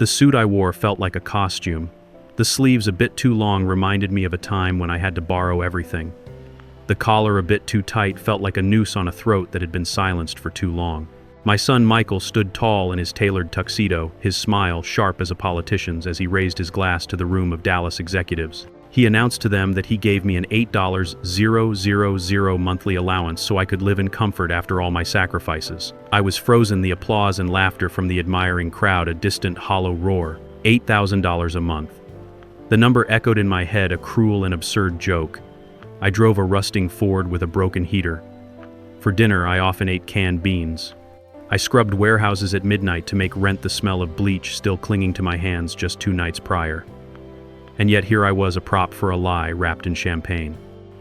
The suit I wore felt like a costume. The sleeves a bit too long reminded me of a time when I had to borrow everything. The collar a bit too tight felt like a noose on a throat that had been silenced for too long. My son Michael stood tall in his tailored tuxedo, his smile sharp as a politician's as he raised his glass to the room of Dallas executives. He announced to them that he gave me an $8,000 monthly allowance so I could live in comfort after all my sacrifices. I was frozen, the applause and laughter from the admiring crowd a distant hollow roar. $8,000 a month. The number echoed in my head, a cruel and absurd joke. I drove a rusting Ford with a broken heater. For dinner, I often ate canned beans. I scrubbed warehouses at midnight to make rent the smell of bleach still clinging to my hands just 2 nights prior. And yet here I was, a prop for a lie wrapped in champagne.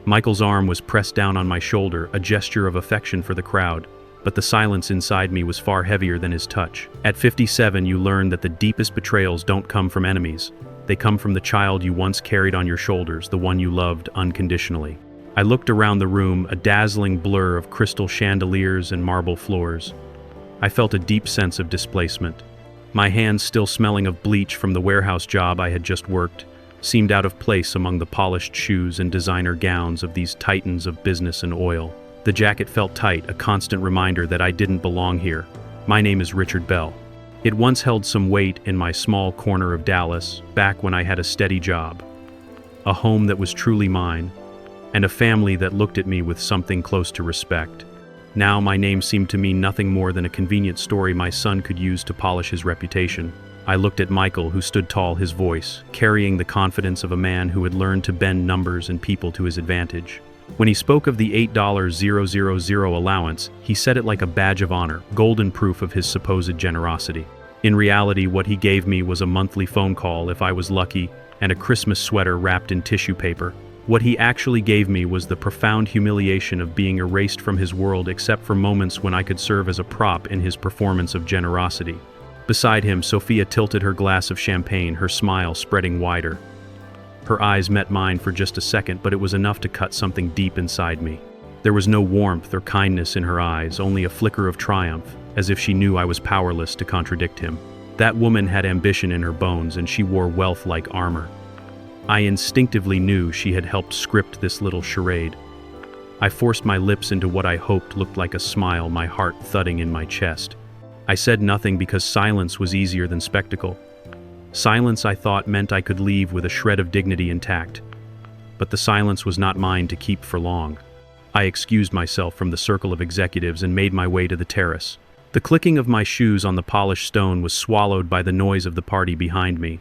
Michael's arm was pressed down on my shoulder, a gesture of affection for the crowd, but the silence inside me was far heavier than his touch. At 57, you learn that the deepest betrayals don't come from enemies. They come from the child you once carried on your shoulders, the one you loved unconditionally. I looked around the room, a dazzling blur of crystal chandeliers and marble floors. I felt a deep sense of displacement. My hands, still smelling of bleach from the warehouse job I had just worked, seemed out of place among the polished shoes and designer gowns of these titans of business and oil. The jacket felt tight, a constant reminder that I didn't belong here. My name is Richard Bell. It once held some weight in my small corner of Dallas, back when I had a steady job, a home that was truly mine, and a family that looked at me with something close to respect. Now my name seemed to mean nothing more than a convenient story my son could use to polish his reputation. I looked at Michael, who stood tall, his voice carrying the confidence of a man who had learned to bend numbers and people to his advantage. When he spoke of the $8,000 allowance, he said it like a badge of honor, golden proof of his supposed generosity. In reality, what he gave me was a monthly phone call if I was lucky, and a Christmas sweater wrapped in tissue paper. What he actually gave me was the profound humiliation of being erased from his world except for moments when I could serve as a prop in his performance of generosity. Beside him, Sophia tilted her glass of champagne, her smile spreading wider. Her eyes met mine for just a second, but it was enough to cut something deep inside me. There was no warmth or kindness in her eyes, only a flicker of triumph, as if she knew I was powerless to contradict him. That woman had ambition in her bones, and she wore wealth like armor. I instinctively knew she had helped script this little charade. I forced my lips into what I hoped looked like a smile, my heart thudding in my chest. I said nothing because silence was easier than spectacle. Silence, I thought, meant I could leave with a shred of dignity intact. But the silence was not mine to keep for long. I excused myself from the circle of executives and made my way to the terrace. The clicking of my shoes on the polished stone was swallowed by the noise of the party behind me.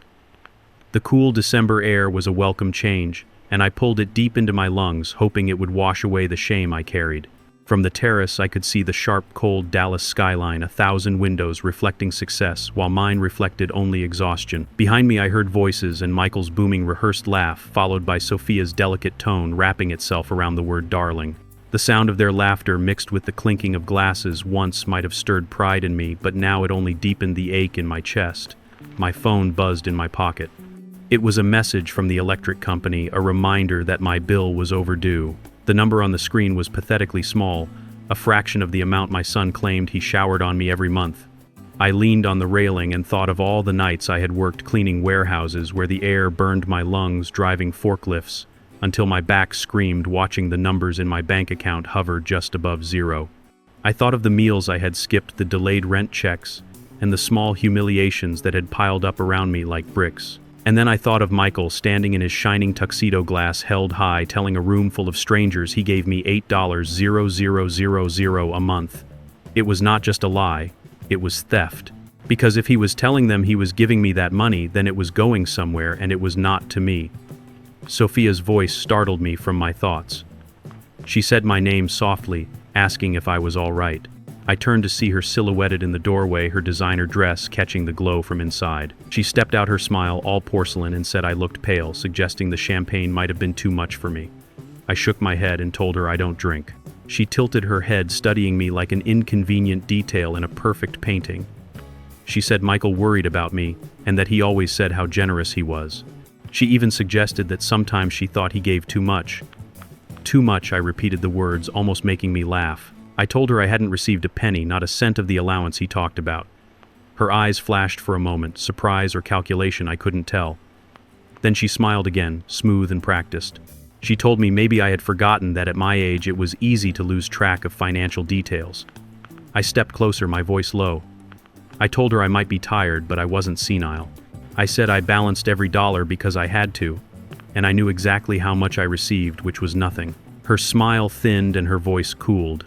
The cool December air was a welcome change, and I pulled it deep into my lungs, hoping it would wash away the shame I carried. From the terrace, I could see the sharp, cold Dallas skyline, 1,000 windows reflecting success, while mine reflected only exhaustion. Behind me, I heard voices and Michael's booming, rehearsed laugh, followed by Sophia's delicate tone wrapping itself around the word darling. The sound of their laughter, mixed with the clinking of glasses, once might have stirred pride in me, but now it only deepened the ache in my chest. My phone buzzed in my pocket. It was a message from the electric company, a reminder that my bill was overdue. The number on the screen was pathetically small, a fraction of the amount my son claimed he showered on me every month. I leaned on the railing and thought of all the nights I had worked cleaning warehouses where the air burned my lungs, driving forklifts, until my back screamed watching the numbers in my bank account hover just above zero. I thought of the meals I had skipped, the delayed rent checks, and the small humiliations that had piled up around me like bricks. And then I thought of Michael standing in his shining tuxedo, glass held high, telling a room full of strangers he gave me $8,000 a month. It was not just a lie, it was theft. Because if he was telling them he was giving me that money, then it was going somewhere, and it was not to me. Sophia's voice startled me from my thoughts. She said my name softly, asking if I was all right. I turned to see her silhouetted in the doorway, her designer dress catching the glow from inside. She stepped out, her smile all porcelain, and said I looked pale, suggesting the champagne might have been too much for me. I shook my head and told her I don't drink. She tilted her head, studying me like an inconvenient detail in a perfect painting. She said Michael worried about me, and that he always said how generous he was. She even suggested that sometimes she thought he gave too much. Too much, I repeated the words, almost making me laugh. I told her I hadn't received a penny, not a cent of the allowance he talked about. Her eyes flashed for a moment, surprise or calculation, I couldn't tell. Then she smiled again, smooth and practiced. She told me maybe I had forgotten that at my age it was easy to lose track of financial details. I stepped closer, my voice low. I told her I might be tired, but I wasn't senile. I said I balanced every dollar because I had to, and I knew exactly how much I received, which was nothing. Her smile thinned and her voice cooled.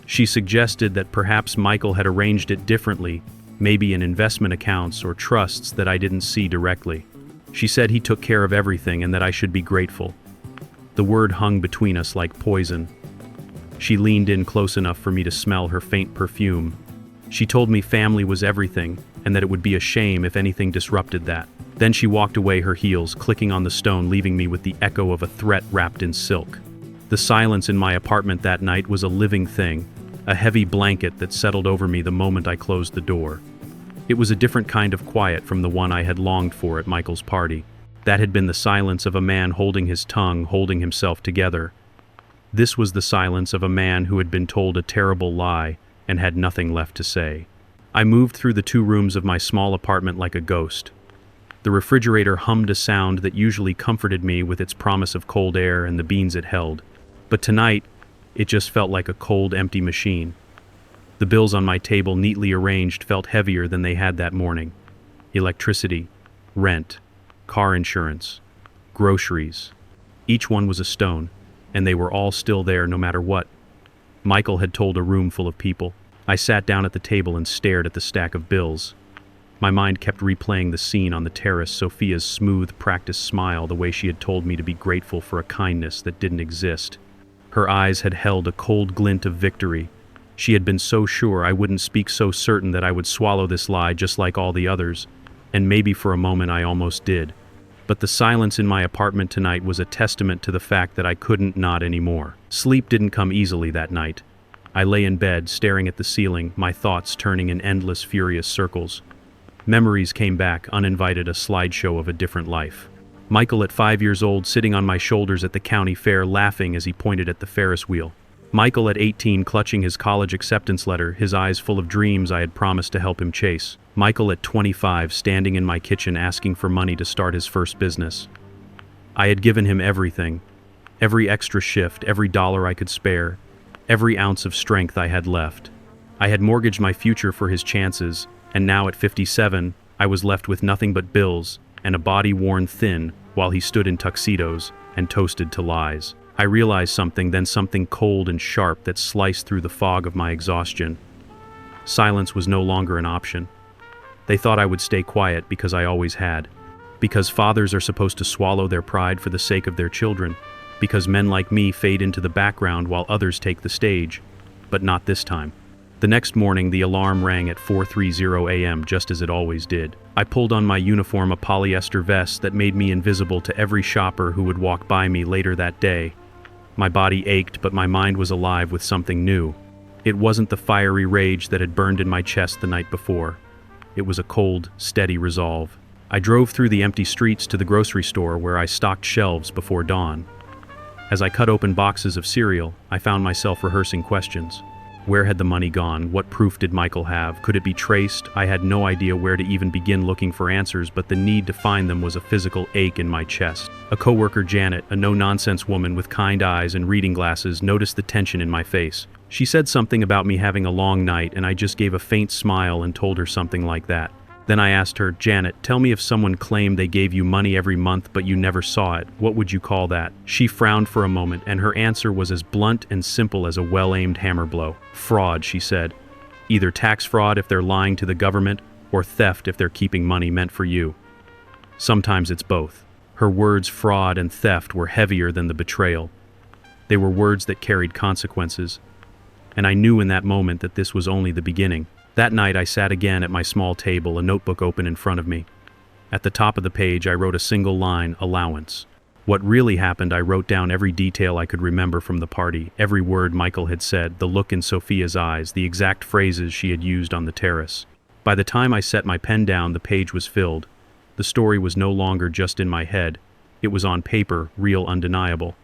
She suggested that perhaps Michael had arranged it differently, maybe in investment accounts or trusts that I didn't see directly. She said he took care of everything and that I should be grateful. The word hung between us like poison. She leaned in close enough for me to smell her faint perfume. She told me family was everything and that it would be a shame if anything disrupted that. Then she walked away, her heels clicking on the stone, leaving me with the echo of a threat wrapped in silk. The silence in my apartment that night was a living thing, a heavy blanket that settled over me the moment I closed the door. It was a different kind of quiet from the one I had longed for at Michael's party. That had been the silence of a man holding his tongue, holding himself together. This was the silence of a man who had been told a terrible lie and had nothing left to say. I moved through the 2 rooms of my small apartment like a ghost. The refrigerator hummed a sound that usually comforted me with its promise of cold air and the beans it held. But tonight, it just felt like a cold, empty machine. The bills on my table, neatly arranged, felt heavier than they had that morning. Electricity, rent, car insurance, groceries. Each one was a stone, and they were all still there no matter what. Michael had told a room full of people. I sat down at the table and stared at the stack of bills. My mind kept replaying the scene on the terrace, Sophia's smooth, practiced smile, the way she had told me to be grateful for a kindness that didn't exist. Her eyes had held a cold glint of victory. She had been so sure I wouldn't speak, so certain that I would swallow this lie just like all the others, and maybe for a moment I almost did. But the silence in my apartment tonight was a testament to the fact that I couldn't not anymore. Sleep didn't come easily that night. I lay in bed, staring at the ceiling, my thoughts turning in endless, furious circles. Memories came back, uninvited, a slideshow of a different life. Michael at 5 years old, sitting on my shoulders at the county fair, laughing as he pointed at the Ferris wheel. Michael at 18, clutching his college acceptance letter, his eyes full of dreams I had promised to help him chase. Michael at 25, standing in my kitchen asking for money to start his first business. I had given him everything. Every extra shift, every dollar I could spare, every ounce of strength I had left. I had mortgaged my future for his chances, and now at 57, I was left with nothing but bills and a body worn thin while he stood in tuxedos and toasted to lies. I realized something, then something cold and sharp that sliced through the fog of my exhaustion. Silence was no longer an option. They thought I would stay quiet because I always had. Because fathers are supposed to swallow their pride for the sake of their children. Because men like me fade into the background while others take the stage. But not this time. The next morning, the alarm rang at 4:30 a.m. just as it always did. I pulled on my uniform, a polyester vest that made me invisible to every shopper who would walk by me later that day. My body ached, but my mind was alive with something new. It wasn't the fiery rage that had burned in my chest the night before. It was a cold, steady resolve. I drove through the empty streets to the grocery store where I stocked shelves before dawn. As I cut open boxes of cereal, I found myself rehearsing questions. Where had the money gone? What proof did Michael have? Could it be traced? I had no idea where to even begin looking for answers, but the need to find them was a physical ache in my chest. A coworker, Janet, a no-nonsense woman with kind eyes and reading glasses, noticed the tension in my face. She said something about me having a long night, and I just gave a faint smile and told her something like that. Then I asked her, Janet, tell me, if someone claimed they gave you money every month but you never saw it, what would you call that? She frowned for a moment, and her answer was as blunt and simple as a well-aimed hammer blow. Fraud, she said. Either tax fraud if they're lying to the government, or theft if they're keeping money meant for you. Sometimes it's both. Her words, fraud and theft, were heavier than the betrayal. They were words that carried consequences. And I knew in that moment that this was only the beginning. That night I sat again at my small table, a notebook open in front of me. At the top of the page I wrote a single line, allowance. What really happened, I wrote down every detail I could remember from the party, every word Michael had said, the look in Sophia's eyes, the exact phrases she had used on the terrace. By the time I set my pen down, the page was filled. The story was no longer just in my head. It was on paper, real, undeniable.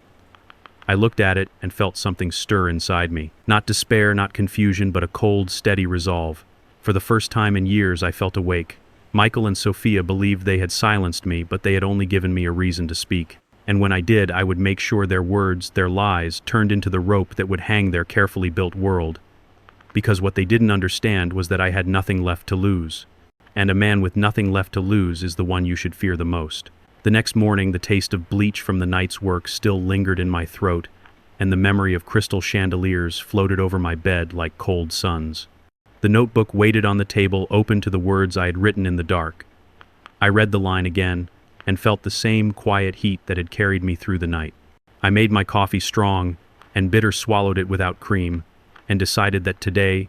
I looked at it and felt something stir inside me. Not despair, not confusion, but a cold, steady resolve. For the first time in years, I felt awake. Michael and Sophia believed they had silenced me, but they had only given me a reason to speak. And when I did, I would make sure their words, their lies, turned into the rope that would hang their carefully built world. Because what they didn't understand was that I had nothing left to lose. And a man with nothing left to lose is the one you should fear the most. The next morning, the taste of bleach from the night's work still lingered in my throat, and the memory of crystal chandeliers floated over my bed like cold suns. The notebook waited on the table, open to the words I had written in the dark. I read the line again, and felt the same quiet heat that had carried me through the night. I made my coffee strong, and bitter swallowed it without cream, and decided that today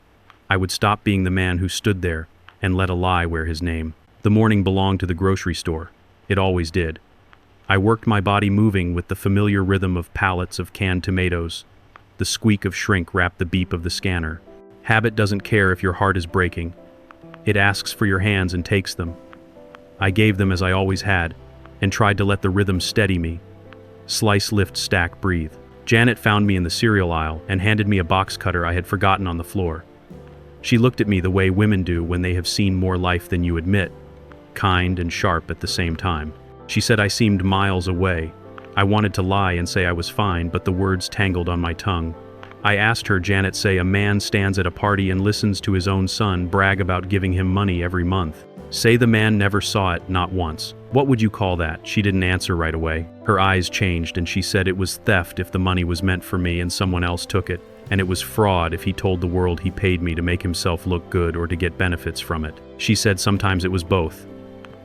I would stop being the man who stood there and let a lie wear his name. The morning belonged to the grocery store. It always did. I worked my body moving with the familiar rhythm of pallets of canned tomatoes. The squeak of shrink wrapped the beep of the scanner. Habit doesn't care if your heart is breaking. It asks for your hands and takes them. I gave them as I always had, and tried to let the rhythm steady me. Slice, lift, stack, breathe. Janet found me in the cereal aisle and handed me a box cutter I had forgotten on the floor. She looked at me the way women do when they have seen more life than you admit, kind and sharp at the same time. She said I seemed miles away. I wanted to lie and say I was fine, but the words tangled on my tongue. I asked her, Janet, say a man stands at a party and listens to his own son brag about giving him money every month. Say the man never saw it, not once. What would you call that? She didn't answer right away. Her eyes changed and she said it was theft if the money was meant for me and someone else took it, and it was fraud if he told the world he paid me to make himself look good or to get benefits from it. She said sometimes it was both.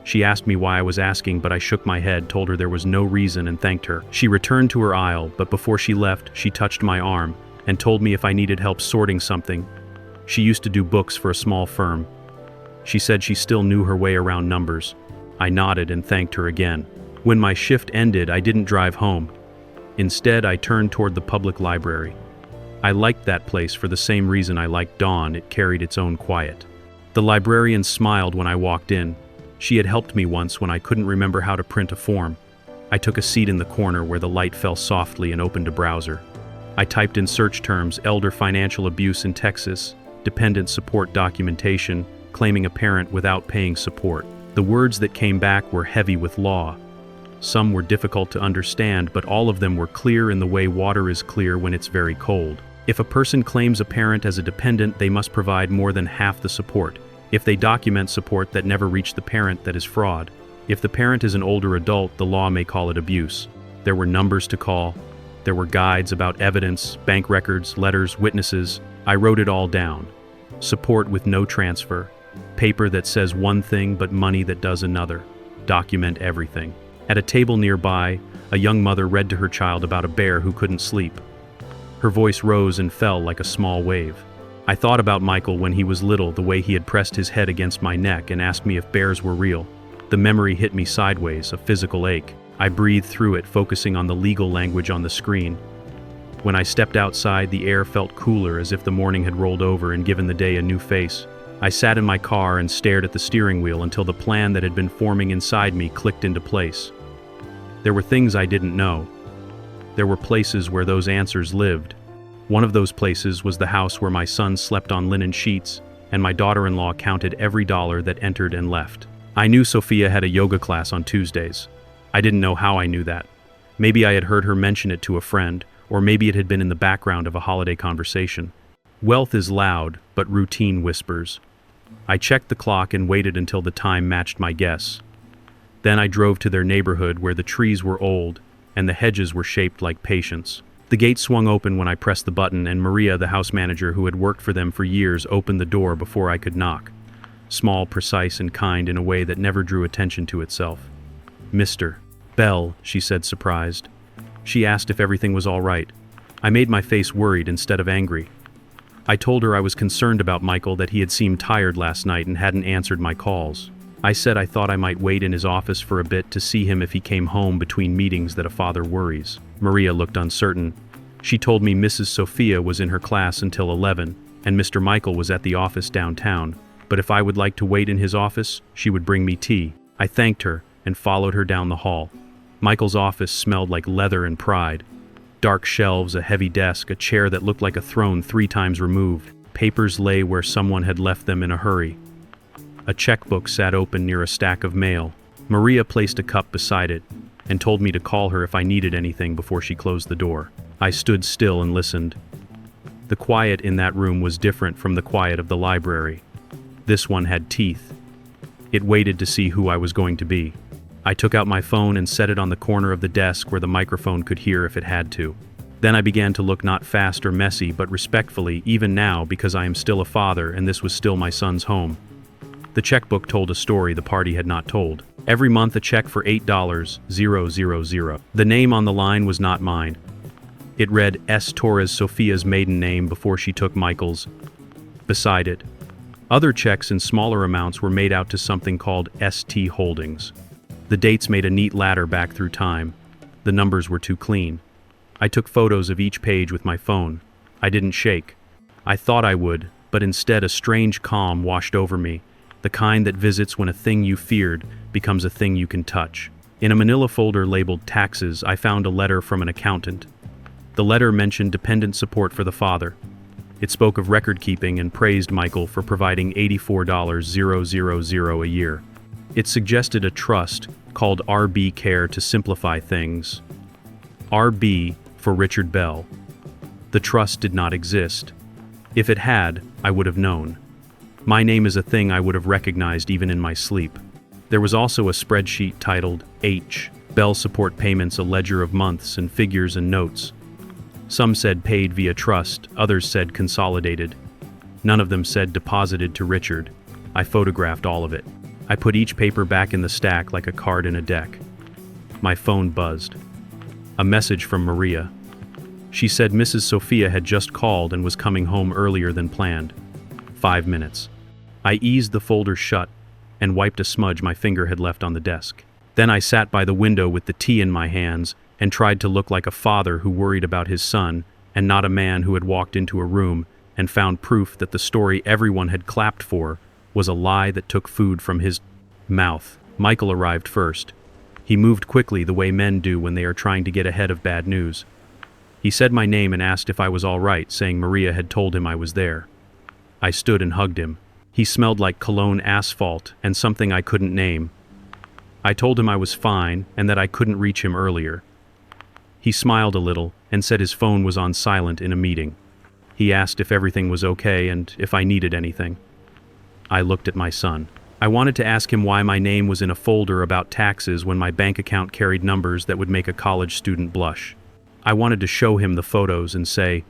She asked me why I was asking, but I shook my head, told her there was no reason, and thanked her. She returned to her aisle, but before she left, she touched my arm and told me if I needed help sorting something. She used to do books for a small firm. She said she still knew her way around numbers. I nodded and thanked her again. When my shift ended, I didn't drive home. Instead, I turned toward the public library. I liked that place for the same reason I liked dawn. It carried its own quiet. The librarian smiled when I walked in. She had helped me once when I couldn't remember how to print a form. I took a seat in the corner where the light fell softly and opened a browser. I typed in search terms: elder financial abuse in Texas, dependent support documentation, claiming a parent without paying support. The words that came back were heavy with law. Some were difficult to understand, but all of them were clear in the way water is clear when it's very cold. If a person claims a parent as a dependent, they must provide more than half the support. If they document support that never reached the parent, that is fraud. If the parent is an older adult, the law may call it abuse. There were numbers to call. There were guides about evidence, bank records, letters, witnesses. I wrote it all down. Support with no transfer. Paper that says one thing but money that does another. Document everything. At a table nearby, a young mother read to her child about a bear who couldn't sleep. Her voice rose and fell like a small wave. I thought about Michael when he was little, the way he had pressed his head against my neck and asked me if bears were real. The memory hit me sideways, a physical ache. I breathed through it, focusing on the legal language on the screen. When I stepped outside, the air felt cooler, as if the morning had rolled over and given the day a new face. I sat in my car and stared at the steering wheel until the plan that had been forming inside me clicked into place. There were things I didn't know. There were places where those answers lived. One of those places was the house where my son slept on linen sheets, and my daughter-in-law counted every dollar that entered and left. I knew Sophia had a yoga class on Tuesdays. I didn't know how I knew that. Maybe I had heard her mention it to a friend, or maybe it had been in the background of a holiday conversation. Wealth is loud, but routine whispers. I checked the clock and waited until the time matched my guess. Then I drove to their neighborhood where the trees were old and the hedges were shaped like patience. The gate swung open when I pressed the button, and Maria, the house manager who had worked for them for years, opened the door before I could knock. Small, precise, and kind in a way that never drew attention to itself. "Mr. Bell," she said, surprised. She asked if everything was all right. I made my face worried instead of angry. I told her I was concerned about Michael, that he had seemed tired last night and hadn't answered my calls. I said I thought I might wait in his office for a bit to see him if he came home between meetings, that a father worries. Maria looked uncertain. She told me Mrs. Sophia was in her class until 11, and Mr. Michael was at the office downtown, but if I would like to wait in his office, she would bring me tea. I thanked her and followed her down the hall. Michael's office smelled like leather and pride. Dark shelves, a heavy desk, a chair that looked like a throne 3 times removed, Papers lay where someone had left them in a hurry. A checkbook sat open near a stack of mail. Maria placed a cup beside it and told me to call her if I needed anything before she closed the door. I stood still and listened. The quiet in that room was different from the quiet of the library. This one had teeth. It waited to see who I was going to be. I took out my phone and set it on the corner of the desk where the microphone could hear if it had to. Then I began to look not fast or messy, but respectfully, even now, because I am still a father and this was still my son's home. The checkbook told a story the party had not told. Every month a check for $8,000. The name on the line was not mine. It read S. Torres, Sophia's maiden name, before she took Michael's. Beside it, other checks in smaller amounts were made out to something called ST Holdings. The dates made a neat ladder back through time. The numbers were too clean. I took photos of each page with my phone. I didn't shake. I thought I would, but instead a strange calm washed over me, the kind that visits when a thing you feared becomes a thing you can touch. In a manila folder labeled taxes, I found a letter from an accountant. The letter mentioned dependent support for the father. It spoke of record keeping and praised Michael for providing $84,000 a year. It suggested a trust called RB Care to simplify things. RB for Richard Bell. The trust did not exist. If it had, I would have known. My name is a thing I would have recognized even in my sleep. There was also a spreadsheet titled H. Bell Support Payments, a ledger of months and figures and notes. Some said paid via trust, others said consolidated. None of them said deposited to Richard. I photographed all of it. I put each paper back in the stack like a card in a deck. My phone buzzed. A message from Maria. She said Mrs. Sophia had just called and was coming home earlier than planned. 5 minutes. I eased the folder shut and wiped a smudge my finger had left on the desk. Then I sat by the window with the tea in my hands and tried to look like a father who worried about his son and not a man who had walked into a room and found proof that the story everyone had clapped for was a lie that took food from his mouth. Michael arrived first. He moved quickly the way men do when they are trying to get ahead of bad news. He said my name and asked if I was all right, saying Maria had told him I was there. I stood and hugged him. He smelled like cologne asphalt and something I couldn't name. I told him I was fine and that I couldn't reach him earlier. He smiled a little and said his phone was on silent in a meeting. He asked if everything was okay and if I needed anything. I looked at my son. I wanted to ask him why my name was in a folder about taxes when my bank account carried numbers that would make a college student blush. I wanted to show him the photos and say,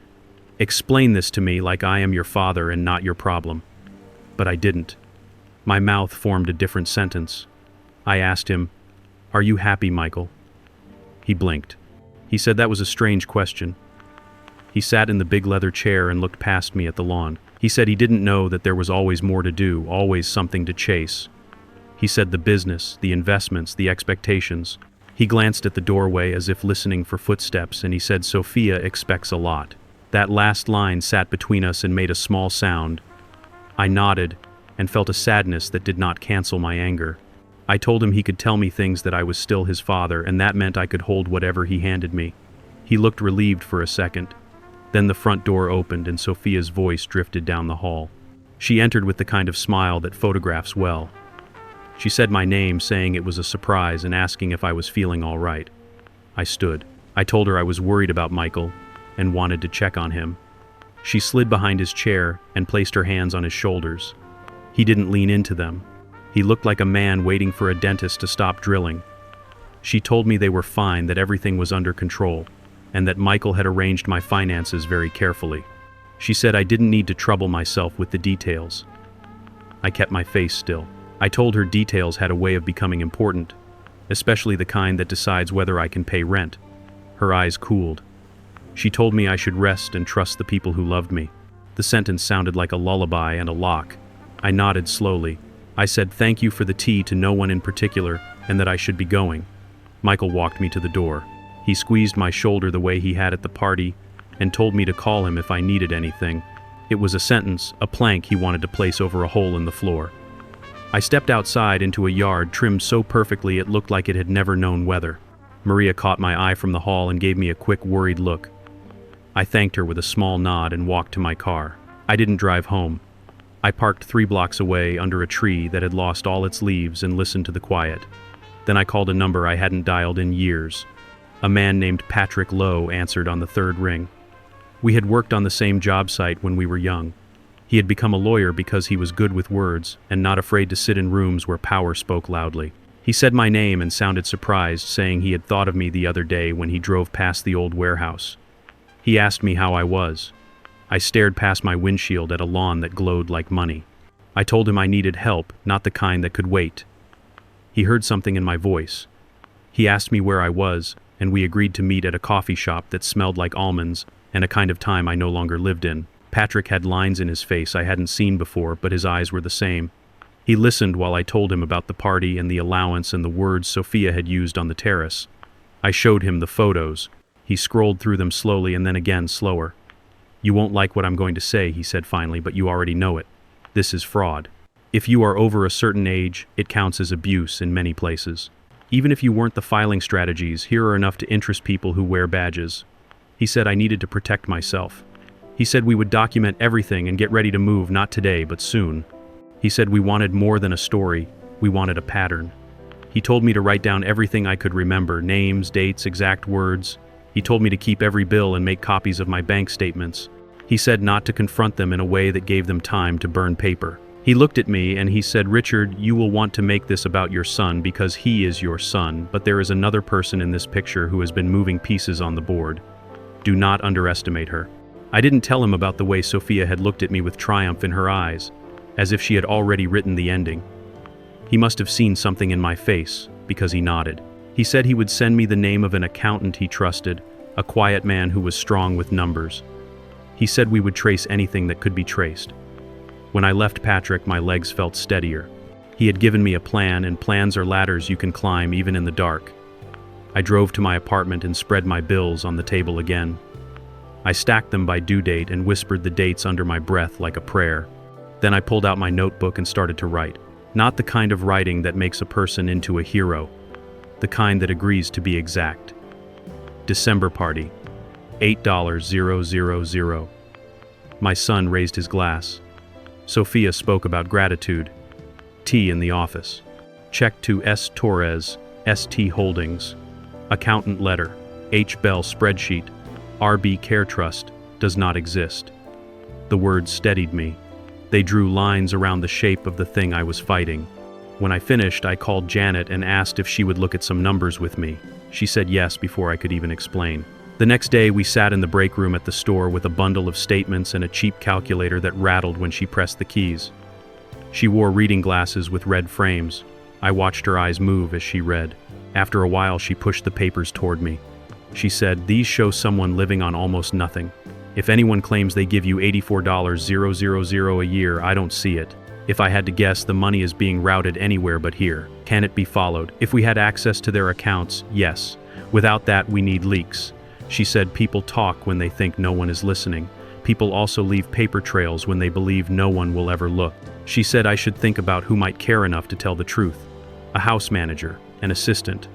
"Explain this to me like I am your father and not your problem." But I didn't. My mouth formed a different sentence. I asked him, "Are you happy, Michael?" He blinked. He said that was a strange question. He sat in the big leather chair and looked past me at the lawn. He said he didn't know that there was always more to do, always something to chase. He said the business, the investments, the expectations. He glanced at the doorway as if listening for footsteps, and he said Sophia expects a lot. That last line sat between us and made a small sound. I nodded and felt a sadness that did not cancel my anger. I told him he could tell me things that I was still his father, and that meant I could hold whatever he handed me. He looked relieved for a second. Then the front door opened and Sophia's voice drifted down the hall. She entered with the kind of smile that photographs well. She said my name, saying it was a surprise and asking if I was feeling all right. I stood. I told her I was worried about Michael and wanted to check on him. She slid behind his chair and placed her hands on his shoulders. He didn't lean into them. He looked like a man waiting for a dentist to stop drilling. She told me they were fine, that everything was under control, and that Michael had arranged my finances very carefully. She said I didn't need to trouble myself with the details. I kept my face still. I told her details had a way of becoming important, especially the kind that decides whether I can pay rent. Her eyes cooled. She told me I should rest and trust the people who loved me. The sentence sounded like a lullaby and a lock. I nodded slowly. I said thank you for the tea to no one in particular and that I should be going. Michael walked me to the door. He squeezed my shoulder the way he had at the party and told me to call him if I needed anything. It was a sentence, a plank he wanted to place over a hole in the floor. I stepped outside into a yard trimmed so perfectly it looked like it had never known weather. Maria caught my eye from the hall and gave me a quick, worried look. I thanked her with a small nod and walked to my car. I didn't drive home. I parked 3 blocks away under a tree that had lost all its leaves and listened to the quiet. Then I called a number I hadn't dialed in years. A man named Patrick Lowe answered on the 3rd ring. We had worked on the same job site when we were young. He had become a lawyer because he was good with words and not afraid to sit in rooms where power spoke loudly. He said my name and sounded surprised, saying he had thought of me the other day when he drove past the old warehouse. He asked me how I was. I stared past my windshield at a lawn that glowed like money. I told him I needed help, not the kind that could wait. He heard something in my voice. He asked me where I was, and we agreed to meet at a coffee shop that smelled like almonds and a kind of time I no longer lived in. Patrick had lines in his face I hadn't seen before, but his eyes were the same. He listened while I told him about the party and the allowance and the words Sophia had used on the terrace. I showed him the photos. He scrolled through them slowly and then again slower. "You won't like what I'm going to say," he said finally, "but you already know it. This is fraud. If you are over a certain age, it counts as abuse in many places. Even if you weren't the filing strategies, here are enough to interest people who wear badges." He said I needed to protect myself. He said we would document everything and get ready to move, not today, but soon. He said we wanted more than a story, we wanted a pattern. He told me to write down everything I could remember, names, dates, exact words. He told me to keep every bill and make copies of my bank statements. He said not to confront them in a way that gave them time to burn paper. He looked at me and he said, "Richard, you will want to make this about your son because he is your son, but there is another person in this picture who has been moving pieces on the board. Do not underestimate her." I didn't tell him about the way Sophia had looked at me with triumph in her eyes, as if she had already written the ending. He must have seen something in my face, because he nodded. He said he would send me the name of an accountant he trusted, a quiet man who was strong with numbers. He said we would trace anything that could be traced. When I left Patrick, my legs felt steadier. He had given me a plan, and plans are ladders you can climb even in the dark. I drove to my apartment and spread my bills on the table again. I stacked them by due date and whispered the dates under my breath like a prayer. Then I pulled out my notebook and started to write. Not the kind of writing that makes a person into a hero. The kind that agrees to be exact. December party. $8,000. My son raised his glass. Sophia spoke about gratitude. Tea in the office. Check to S. Torres, ST Holdings. Accountant letter. H. Bell spreadsheet. RB Care Trust does not exist. The words steadied me. They drew lines around the shape of the thing I was fighting. When I finished, I called Janet and asked if she would look at some numbers with me. She said yes before I could even explain. The next day, we sat in the break room at the store with a bundle of statements and a cheap calculator that rattled when she pressed the keys. She wore reading glasses with red frames. I watched her eyes move as she read. After a while, she pushed the papers toward me. She said, "These show someone living on almost nothing. If anyone claims they give you $84,000 a year, I don't see it. If I had to guess, the money is being routed anywhere but here. Can it be followed? If we had access to their accounts, yes. Without that, we need leaks." She said people talk when they think no one is listening. People also leave paper trails when they believe no one will ever look. She said I should think about who might care enough to tell the truth. A house manager, an assistant.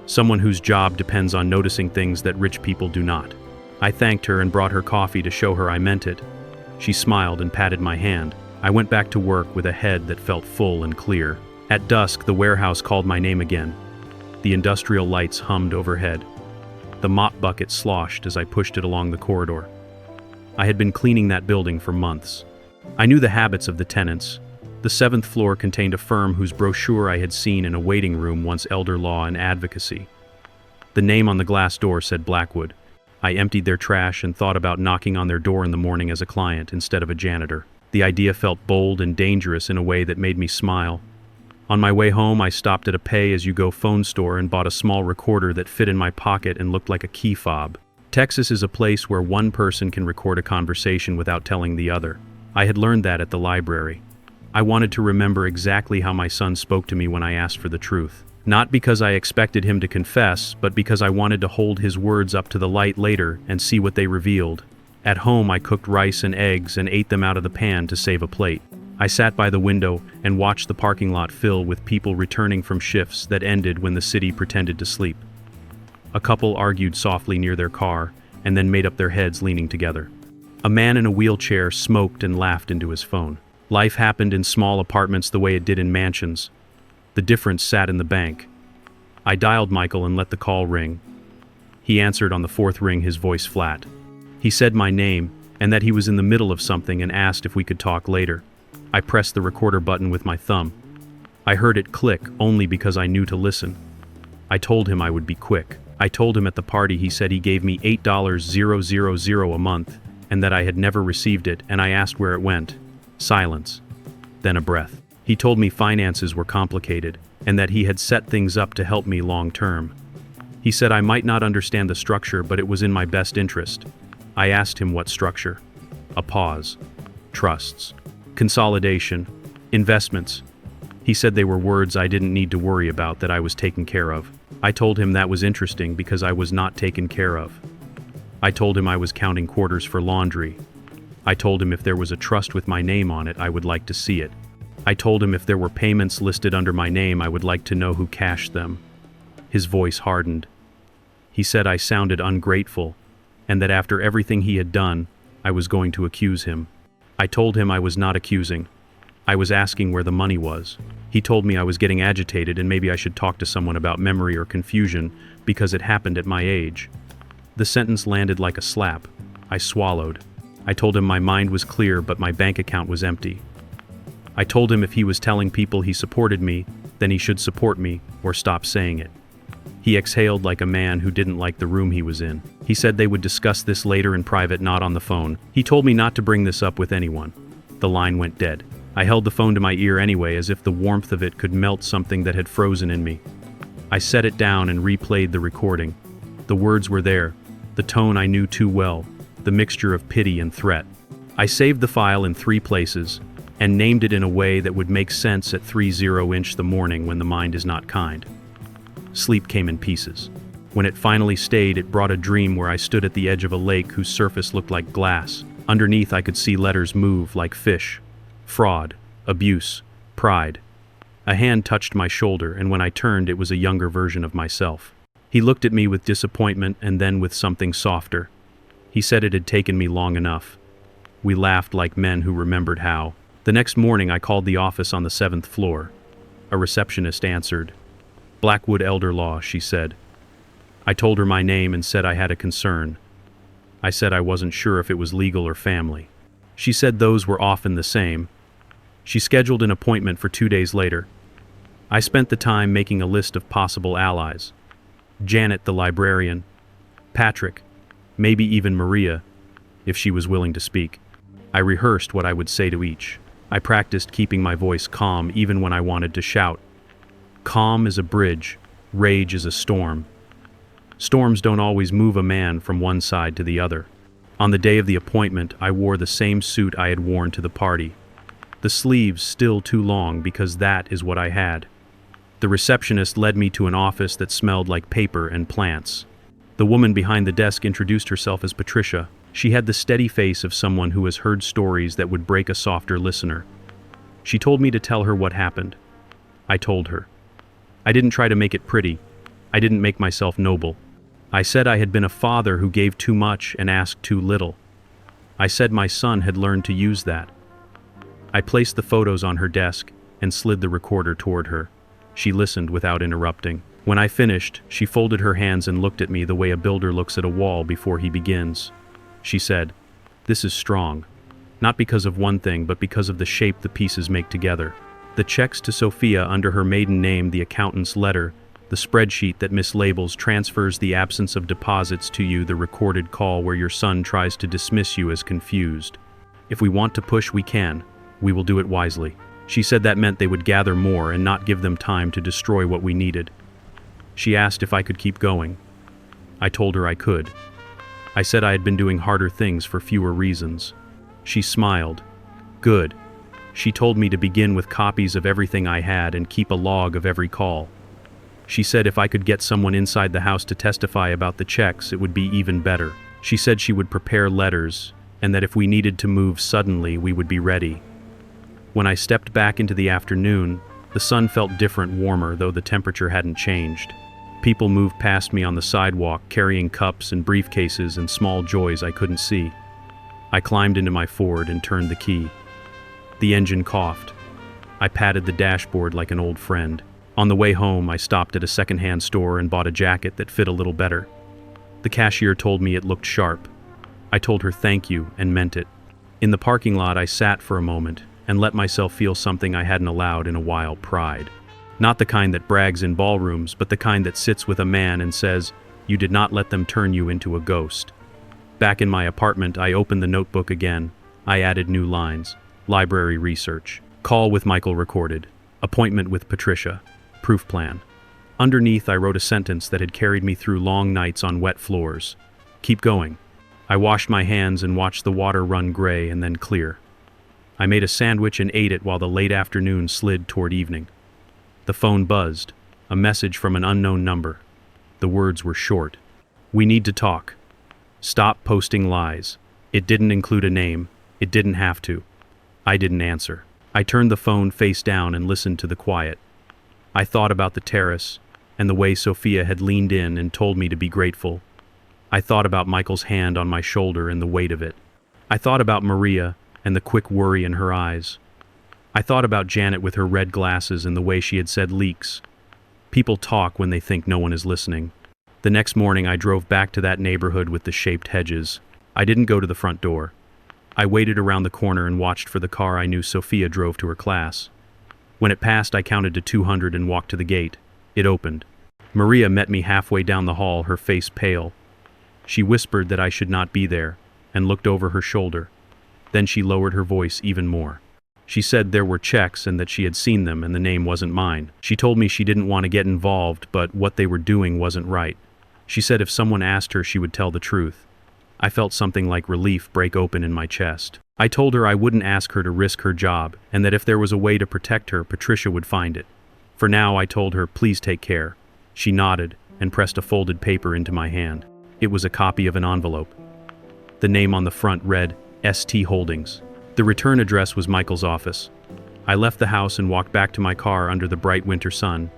Someone whose job depends on noticing things that rich people do not. I thanked her and brought her coffee to show her I meant it. She smiled and patted my hand. I went back to work with a head that felt full and clear. At dusk, the warehouse called my name again. The industrial lights hummed overhead. The mop bucket sloshed as I pushed it along the corridor. I had been cleaning that building for months. I knew the habits of the tenants. The 7th floor contained a firm whose brochure I had seen in a waiting room, once elder law and advocacy. The name on the glass door said Blackwood. I emptied their trash and thought about knocking on their door in the morning as a client instead of a janitor. The idea felt bold and dangerous in a way that made me smile. On my way home, I stopped at a pay-as-you-go phone store and bought a small recorder that fit in my pocket and looked like a key fob. Texas is a place where one person can record a conversation without telling the other. I had learned that at the library. I wanted to remember exactly how my son spoke to me when I asked for the truth. Not because I expected him to confess, but because I wanted to hold his words up to the light later and see what they revealed. At home, I cooked rice and eggs and ate them out of the pan to save a plate. I sat by the window and watched the parking lot fill with people returning from shifts that ended when the city pretended to sleep. A couple argued softly near their car and then made up their heads leaning together. A man in a wheelchair smoked and laughed into his phone. Life happened in small apartments the way it did in mansions. The difference sat in the bank. I dialed Michael and let the call ring. He answered on the fourth ring, his voice flat. He said my name and that he was in the middle of something and asked if we could talk later. I pressed the recorder button with my thumb. I heard it click only because I knew to listen. I told him I would be quick. I told him at the party he said he gave me $8,000 a month and that I had never received it, and I asked where it went. Silence. Then a breath. He told me finances were complicated and that he had set things up to help me long term. He said I might not understand the structure, but it was in my best interest. I asked him what structure. A pause. Trusts. Consolidation. Investments. He said they were words I didn't need to worry about, that I was taken care of. I told him that was interesting because I was not taken care of. I told him I was counting quarters for laundry. I told him if there was a trust with my name on it, I would like to see it. I told him if there were payments listed under my name, I would like to know who cashed them. His voice hardened. He said I sounded ungrateful, and that after everything he had done, I was going to accuse him. I told him I was not accusing. I was asking where the money was. He told me I was getting agitated and maybe I should talk to someone about memory or confusion because it happened at my age. The sentence landed like a slap. I swallowed. I told him my mind was clear, but my bank account was empty. I told him if he was telling people he supported me, then he should support me or stop saying it. He exhaled like a man who didn't like the room he was in. He said they would discuss this later in private, not on the phone. He told me not to bring this up with anyone. The line went dead. I held the phone to my ear anyway, as if the warmth of it could melt something that had frozen in me. I set it down and replayed the recording. The words were there, the tone I knew too well, the mixture of pity and threat. I saved the file in 3 places and named it in a way that would make sense at 3:0 the morning when the mind is not kind. Sleep came in pieces. When it finally stayed, it brought a dream where I stood at the edge of a lake whose surface looked like glass. Underneath I could see letters move like fish. Fraud, abuse, pride. A hand touched my shoulder, and when I turned, it was a younger version of myself. He looked at me with disappointment and then with something softer. He said it had taken me long enough. We laughed like men who remembered how. The next morning I called the office on the 7th floor. A receptionist answered. "Blackwood Elder Law," she said. I told her my name and said I had a concern. I said I wasn't sure if it was legal or family. She said those were often the same. She scheduled an appointment for 2 days later. I spent the time making a list of possible allies. Janet the librarian, Patrick, maybe even Maria, if she was willing to speak. I rehearsed what I would say to each. I practiced keeping my voice calm even when I wanted to shout. Calm is a bridge, rage is a storm. Storms don't always move a man from one side to the other. On the day of the appointment, I wore the same suit I had worn to the party. The sleeves still too long because that is what I had. The receptionist led me to an office that smelled like paper and plants. The woman behind the desk introduced herself as Patricia. She had the steady face of someone who has heard stories that would break a softer listener. She told me to tell her what happened. I told her. I didn't try to make it pretty. I didn't make myself noble. I said I had been a father who gave too much and asked too little. I said my son had learned to use that. I placed the photos on her desk and slid the recorder toward her. She listened without interrupting. When I finished, she folded her hands and looked at me the way a builder looks at a wall before he begins. She said, "This is strong. Not because of one thing, but because of the shape the pieces make together. The checks to Sophia under her maiden name, the accountant's letter, the spreadsheet that mislabels, transfers the absence of deposits to you, the recorded call where your son tries to dismiss you as confused. If we want to push, we can. We will do it wisely." She said that meant they would gather more and not give them time to destroy what we needed. She asked if I could keep going. I told her I could. I said I had been doing harder things for fewer reasons. She smiled. Good. She told me to begin with copies of everything I had and keep a log of every call. She said if I could get someone inside the house to testify about the checks, it would be even better. She said she would prepare letters, and that if we needed to move suddenly, we would be ready. When I stepped back into the afternoon, the sun felt different, warmer, though the temperature hadn't changed. People moved past me on the sidewalk, carrying cups and briefcases and small joys I couldn't see. I climbed into my Ford and turned the key. The engine coughed. I patted the dashboard like an old friend. On the way home, I stopped at a secondhand store and bought a jacket that fit a little better. The cashier told me it looked sharp. I told her thank you and meant it. In the parking lot, I sat for a moment and let myself feel something I hadn't allowed in a while: pride. Not the kind that brags in ballrooms, but the kind that sits with a man and says, "You did not let them turn you into a ghost." Back in my apartment, I opened the notebook again. I added new lines. Library research. Call with Michael recorded. Appointment with Patricia. Proof plan. Underneath, I wrote a sentence that had carried me through long nights on wet floors. Keep going. I washed my hands and watched the water run gray and then clear. I made a sandwich and ate it while the late afternoon slid toward evening. The phone buzzed. A message from an unknown number. The words were short. We need to talk. Stop posting lies. It didn't include a name. It didn't have to. I didn't answer. I turned the phone face down and listened to the quiet. I thought about the terrace and the way Sophia had leaned in and told me to be grateful. I thought about Michael's hand on my shoulder and the weight of it. I thought about Maria and the quick worry in her eyes. I thought about Janet with her red glasses and the way she had said leaks. People talk when they think no one is listening. The next morning, I drove back to that neighborhood with the shaped hedges. I didn't go to the front door. I waited around the corner and watched for the car I knew Sophia drove to her class. When it passed, I counted to 200 and walked to the gate. It opened. Maria met me halfway down the hall, her face pale. She whispered that I should not be there, and looked over her shoulder. Then she lowered her voice even more. She said there were checks and that she had seen them and the name wasn't mine. She told me she didn't want to get involved, but what they were doing wasn't right. She said if someone asked her, she would tell the truth. I felt something like relief break open in my chest. I told her I wouldn't ask her to risk her job, and that if there was a way to protect her, Patricia would find it. For now, I told her, please take care. She nodded and pressed a folded paper into my hand. It was a copy of an envelope. The name on the front read, ST Holdings. The return address was Michael's office. I left the house and walked back to my car under the bright winter sun.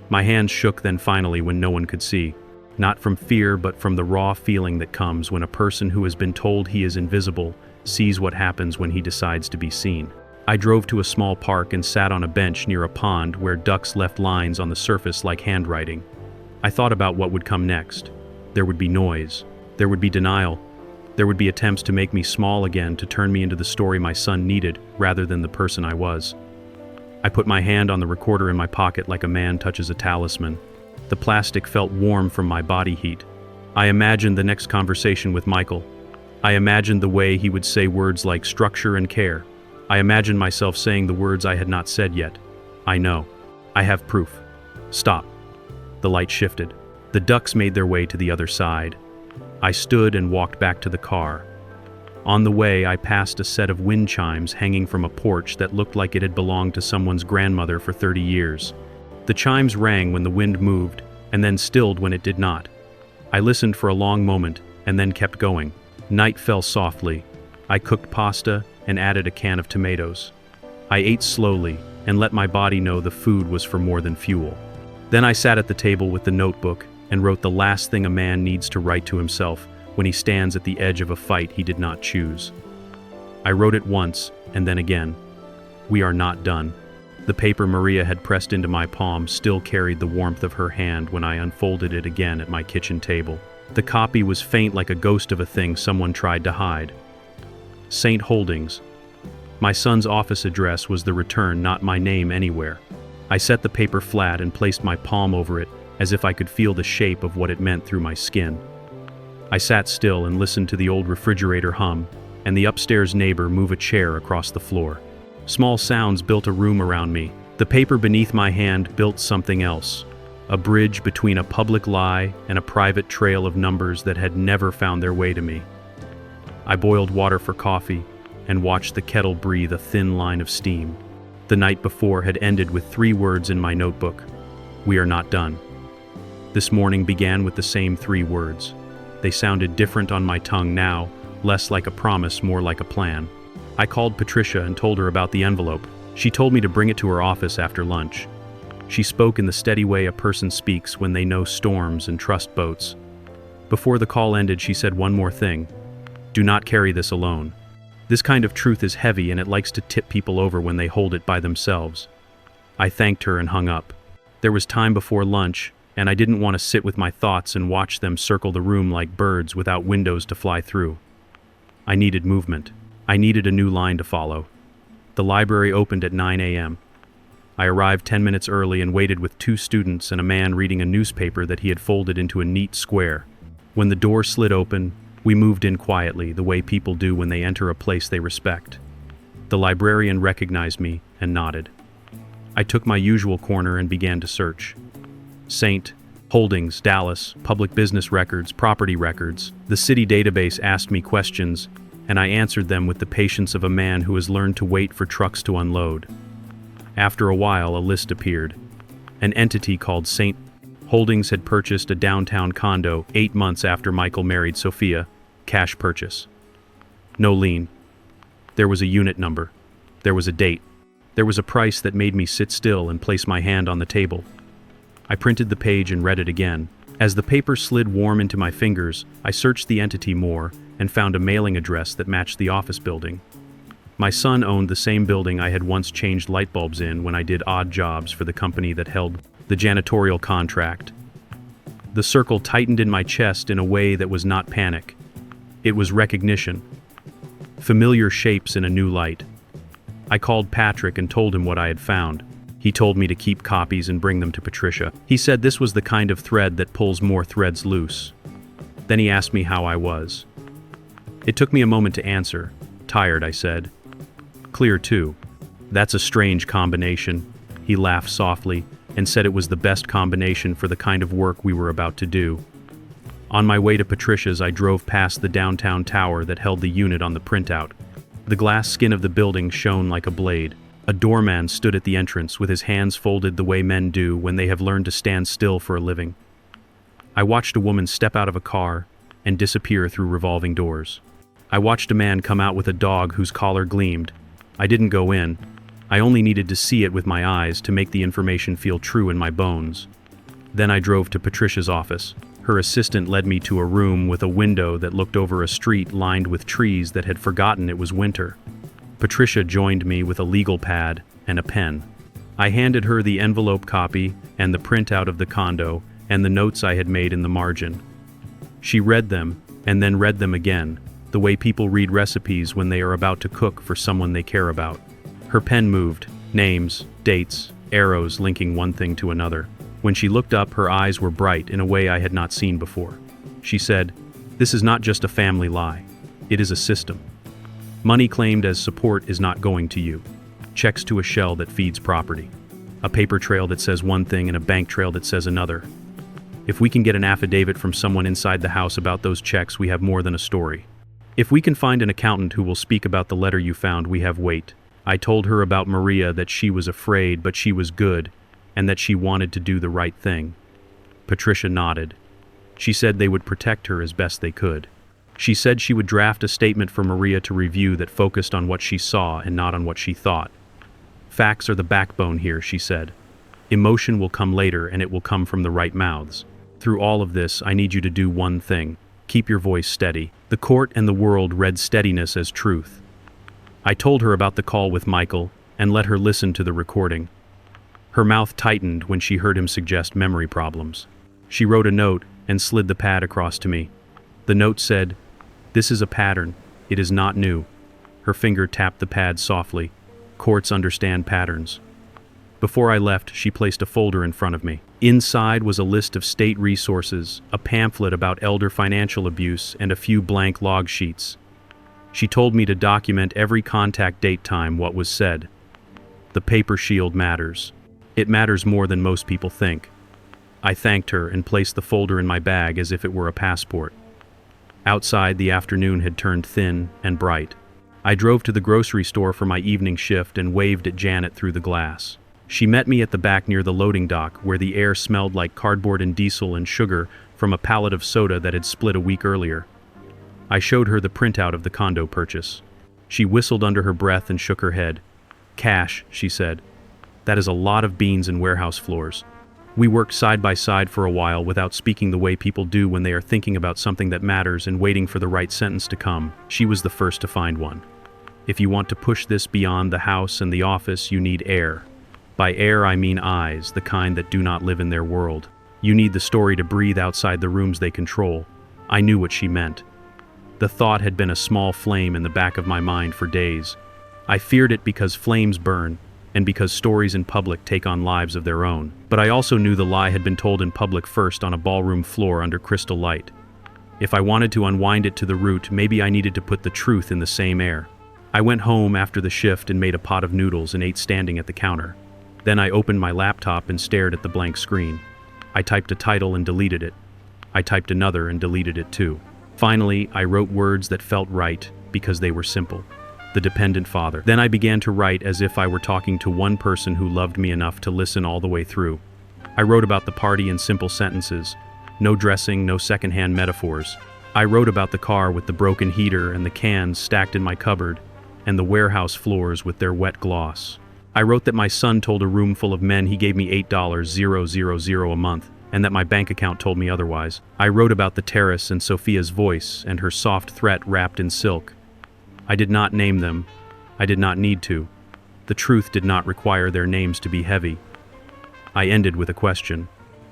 My hands shook then finally when no one could see. Not from fear, but from the raw feeling that comes when a person who has been told he is invisible sees what happens when he decides to be seen. I drove to a small park and sat on a bench near a pond where ducks left lines on the surface like handwriting. I thought about what would come next. There would be noise. There would be denial. There would be attempts to make me small again, to turn me into the story my son needed rather than the person I was. I put my hand on the recorder in my pocket like a man touches a talisman. The plastic felt warm from my body heat. I imagined the next conversation with Michael. I imagined the way he would say words like structure and care. I imagined myself saying the words I had not said yet. I know. I have proof. Stop. The light shifted. The ducks made their way to the other side. I stood and walked back to the car. On the way, I passed a set of wind chimes hanging from a porch that looked like it had belonged to someone's grandmother for 30 years. The chimes rang when the wind moved, and then stilled when it did not. I listened for a long moment, and then kept going. Night fell softly. I cooked pasta and added a can of tomatoes. I ate slowly, and let my body know the food was for more than fuel. Then I sat at the table with the notebook and wrote the last thing a man needs to write to himself when he stands at the edge of a fight he did not choose. I wrote it once, and then again. We are not done. The paper Maria had pressed into my palm still carried the warmth of her hand when I unfolded it again at my kitchen table. The copy was faint like a ghost of a thing someone tried to hide. St. Holdings. My son's office address was the return, not my name anywhere. I set the paper flat and placed my palm over it as if I could feel the shape of what it meant through my skin. I sat still and listened to the old refrigerator hum and the upstairs neighbor move a chair across the floor. Small sounds built a room around me. The paper beneath my hand built something else. A bridge between a public lie and a private trail of numbers that had never found their way to me. I boiled water for coffee and watched the kettle breathe a thin line of steam. The night before had ended with 3 words in my notebook. We are not done. This morning began with the same 3 words. They sounded different on my tongue now, less like a promise, more like a plan. I called Patricia and told her about the envelope. She told me to bring it to her office after lunch. She spoke in the steady way a person speaks when they know storms and trust boats. Before the call ended, she said one more thing. Do not carry this alone. This kind of truth is heavy and it likes to tip people over when they hold it by themselves. I thanked her and hung up. There was time before lunch, and I didn't want to sit with my thoughts and watch them circle the room like birds without windows to fly through. I needed movement. I needed a new line to follow. The library opened at 9 a.m. I arrived 10 minutes early and waited with 2 students and a man reading a newspaper that he had folded into a neat square. When the door slid open, we moved in quietly, the way people do when they enter a place they respect. The librarian recognized me and nodded. I took my usual corner and began to search. St. Holdings, Dallas, public business records, property records. The city database asked me questions, and I answered them with the patience of a man who has learned to wait for trucks to unload. After a while, a list appeared. An entity called St. Holdings had purchased a downtown condo 8 months after Michael married Sophia. Cash purchase. No lien. There was a unit number. There was a date. There was a price that made me sit still and place my hand on the table. I printed the page and read it again. As the paper slid warm into my fingers, I searched the entity more and found a mailing address that matched the office building. My son owned the same building I had once changed light bulbs in when I did odd jobs for the company that held the janitorial contract. The circle tightened in my chest in a way that was not panic. It was recognition. Familiar shapes in a new light. I called Patrick and told him what I had found. He told me to keep copies and bring them to Patricia. He said this was the kind of thread that pulls more threads loose. Then he asked me how I was. It took me a moment to answer. Tired, I said. Clear, too. That's a strange combination. He laughed softly and said it was the best combination for the kind of work we were about to do. On my way to Patricia's, I drove past the downtown tower that held the unit on the printout. The glass skin of the building shone like a blade. A doorman stood at the entrance with his hands folded the way men do when they have learned to stand still for a living. I watched a woman step out of a car and disappear through revolving doors. I watched a man come out with a dog whose collar gleamed. I didn't go in. I only needed to see it with my eyes to make the information feel true in my bones. Then I drove to Patricia's office. Her assistant led me to a room with a window that looked over a street lined with trees that had forgotten it was winter. Patricia joined me with a legal pad and a pen. I handed her the envelope copy and the printout of the condo and the notes I had made in the margin. She read them and then read them again, the way people read recipes when they are about to cook for someone they care about. Her pen moved, names, dates, arrows linking one thing to another. When she looked up, her eyes were bright in a way I had not seen before. She said, "This is not just a family lie. It is a system. Money claimed as support is not going to you. Checks to a shell that feeds property. A paper trail that says one thing and a bank trail that says another. If we can get an affidavit from someone inside the house about those checks, we have more than a story. If we can find an accountant who will speak about the letter you found, we have weight." I told her about Maria, that she was afraid, but she was good, and that she wanted to do the right thing. Patricia nodded. She said they would protect her as best they could. She said she would draft a statement for Maria to review that focused on what she saw and not on what she thought. Facts are the backbone here, she said. Emotion will come later, and it will come from the right mouths. Through all of this, I need you to do one thing. Keep your voice steady. The court and the world read steadiness as truth. I told her about the call with Michael and let her listen to the recording. Her mouth tightened when she heard him suggest memory problems. She wrote a note and slid the pad across to me. The note said, "This is a pattern. It is not new." Her finger tapped the pad softly. Courts understand patterns. Before I left, she placed a folder in front of me. Inside was a list of state resources, a pamphlet about elder financial abuse, and a few blank log sheets. She told me to document every contact date time what was said. The paper shield matters. It matters more than most people think. I thanked her and placed the folder in my bag as if it were a passport. Outside, the afternoon had turned thin and bright. I drove to the grocery store for my evening shift and waved at Janet through the glass. She met me at the back near the loading dock, where the air smelled like cardboard and diesel and sugar from a pallet of soda that had split a week earlier. I showed her the printout of the condo purchase. She whistled under her breath and shook her head. "Cash," she said. "That is a lot of beans and warehouse floors." We worked side by side for a while without speaking the way people do when they are thinking about something that matters and waiting for the right sentence to come. She was the first to find one. If you want to push this beyond the house and the office, you need air. By air I mean eyes, the kind that do not live in their world. You need the story to breathe outside the rooms they control. I knew what she meant. The thought had been a small flame in the back of my mind for days. I feared it because flames burn, and because stories in public take on lives of their own. But I also knew the lie had been told in public first on a ballroom floor under crystal light. If I wanted to unwind it to the root, maybe I needed to put the truth in the same air. I went home after the shift and made a pot of noodles and ate standing at the counter. Then I opened my laptop and stared at the blank screen. I typed a title and deleted it. I typed another and deleted it too. Finally, I wrote words that felt right because they were simple. The dependent father. Then I began to write as if I were talking to one person who loved me enough to listen all the way through. I wrote about the party in simple sentences. No dressing, no secondhand metaphors. I wrote about the car with the broken heater and the cans stacked in my cupboard, and the warehouse floors with their wet gloss. I wrote that my son told a room full of men he gave me $8,000 a month, and that my bank account told me otherwise. I wrote about the terrace and Sophia's voice and her soft threat wrapped in silk. I did not name them. I did not need to. The truth did not require their names to be heavy. I ended with a question.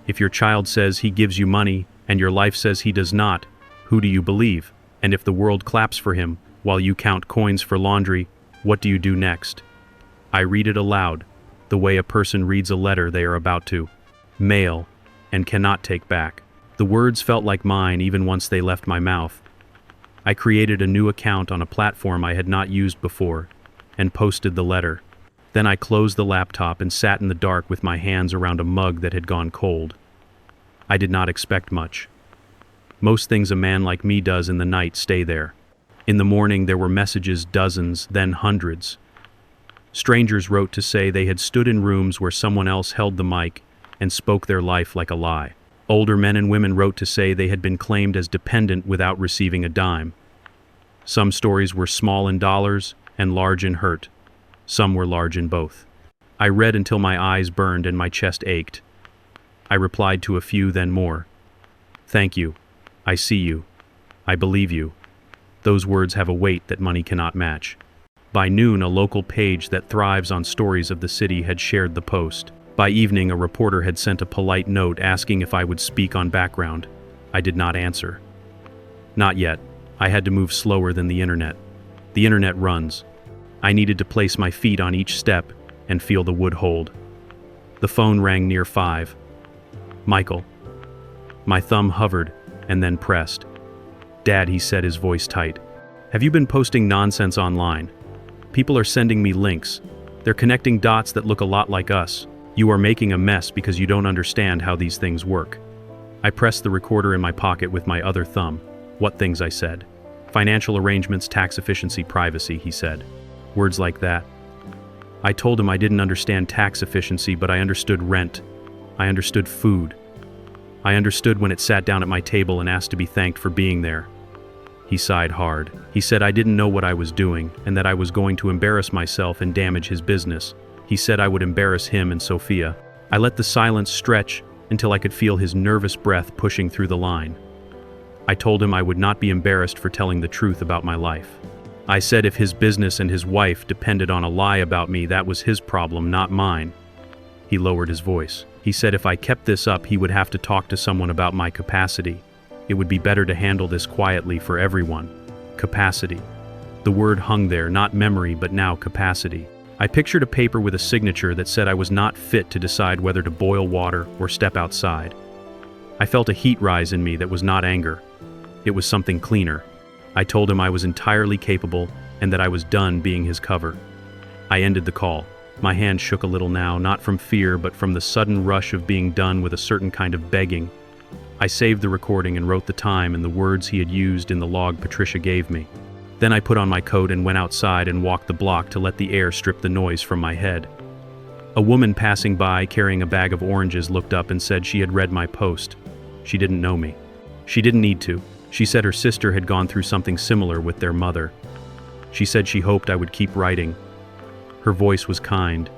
If your child says he gives you money and your life says he does not, who do you believe? And if the world claps for him while you count coins for laundry, what do you do next? I read it aloud, the way a person reads a letter they are about to mail and cannot take back. The words felt like mine even once they left my mouth. I created a new account on a platform I had not used before and posted the letter. Then I closed the laptop and sat in the dark with my hands around a mug that had gone cold. I did not expect much. Most things a man like me does in the night stay there. In the morning there were messages, dozens, then hundreds. Strangers wrote to say they had stood in rooms where someone else held the mic and spoke their life like a lie. Older men and women wrote to say they had been claimed as dependent without receiving a dime. Some stories were small in dollars and large in hurt. Some were large in both. I read until my eyes burned and my chest ached. I replied to a few, then more. Thank you. I see you. I believe you. Those words have a weight that money cannot match. By noon, a local page that thrives on stories of the city had shared the post. By evening, a reporter had sent a polite note asking if I would speak on background. I did not answer. Not yet. I had to move slower than the internet. The internet runs. I needed to place my feet on each step and feel the wood hold. The phone rang near 5. Michael. My thumb hovered and then pressed. Dad, he said, his voice tight. Have you been posting nonsense online? People are sending me links. They're connecting dots that look a lot like us. You are making a mess because you don't understand how these things work. I pressed the recorder in my pocket with my other thumb. What things, I said. Financial arrangements, tax efficiency, privacy, he said. Words like that. I told him I didn't understand tax efficiency, but I understood rent. I understood food. I understood when it sat down at my table and asked to be thanked for being there. He sighed hard. He said I didn't know what I was doing and that I was going to embarrass myself and damage his business. He said I would embarrass him and Sophia. I let the silence stretch until I could feel his nervous breath pushing through the line. I told him I would not be embarrassed for telling the truth about my life. I said if his business and his wife depended on a lie about me, that was his problem, not mine. He lowered his voice. He said if I kept this up, he would have to talk to someone about my capacity. It would be better to handle this quietly for everyone. Capacity. The word hung there, not memory, but now capacity. I pictured a paper with a signature that said I was not fit to decide whether to boil water or step outside. I felt a heat rise in me that was not anger. It was something cleaner. I told him I was entirely capable and that I was done being his cover. I ended the call. My hand shook a little now, not from fear, but from the sudden rush of being done with a certain kind of begging. I saved the recording and wrote the time and the words he had used in the log Patricia gave me. Then I put on my coat and went outside and walked the block to let the air strip the noise from my head. A woman passing by carrying a bag of oranges looked up and said she had read my post. She didn't know me. She didn't need to. She said her sister had gone through something similar with their mother. She said she hoped I would keep writing. Her voice was kind.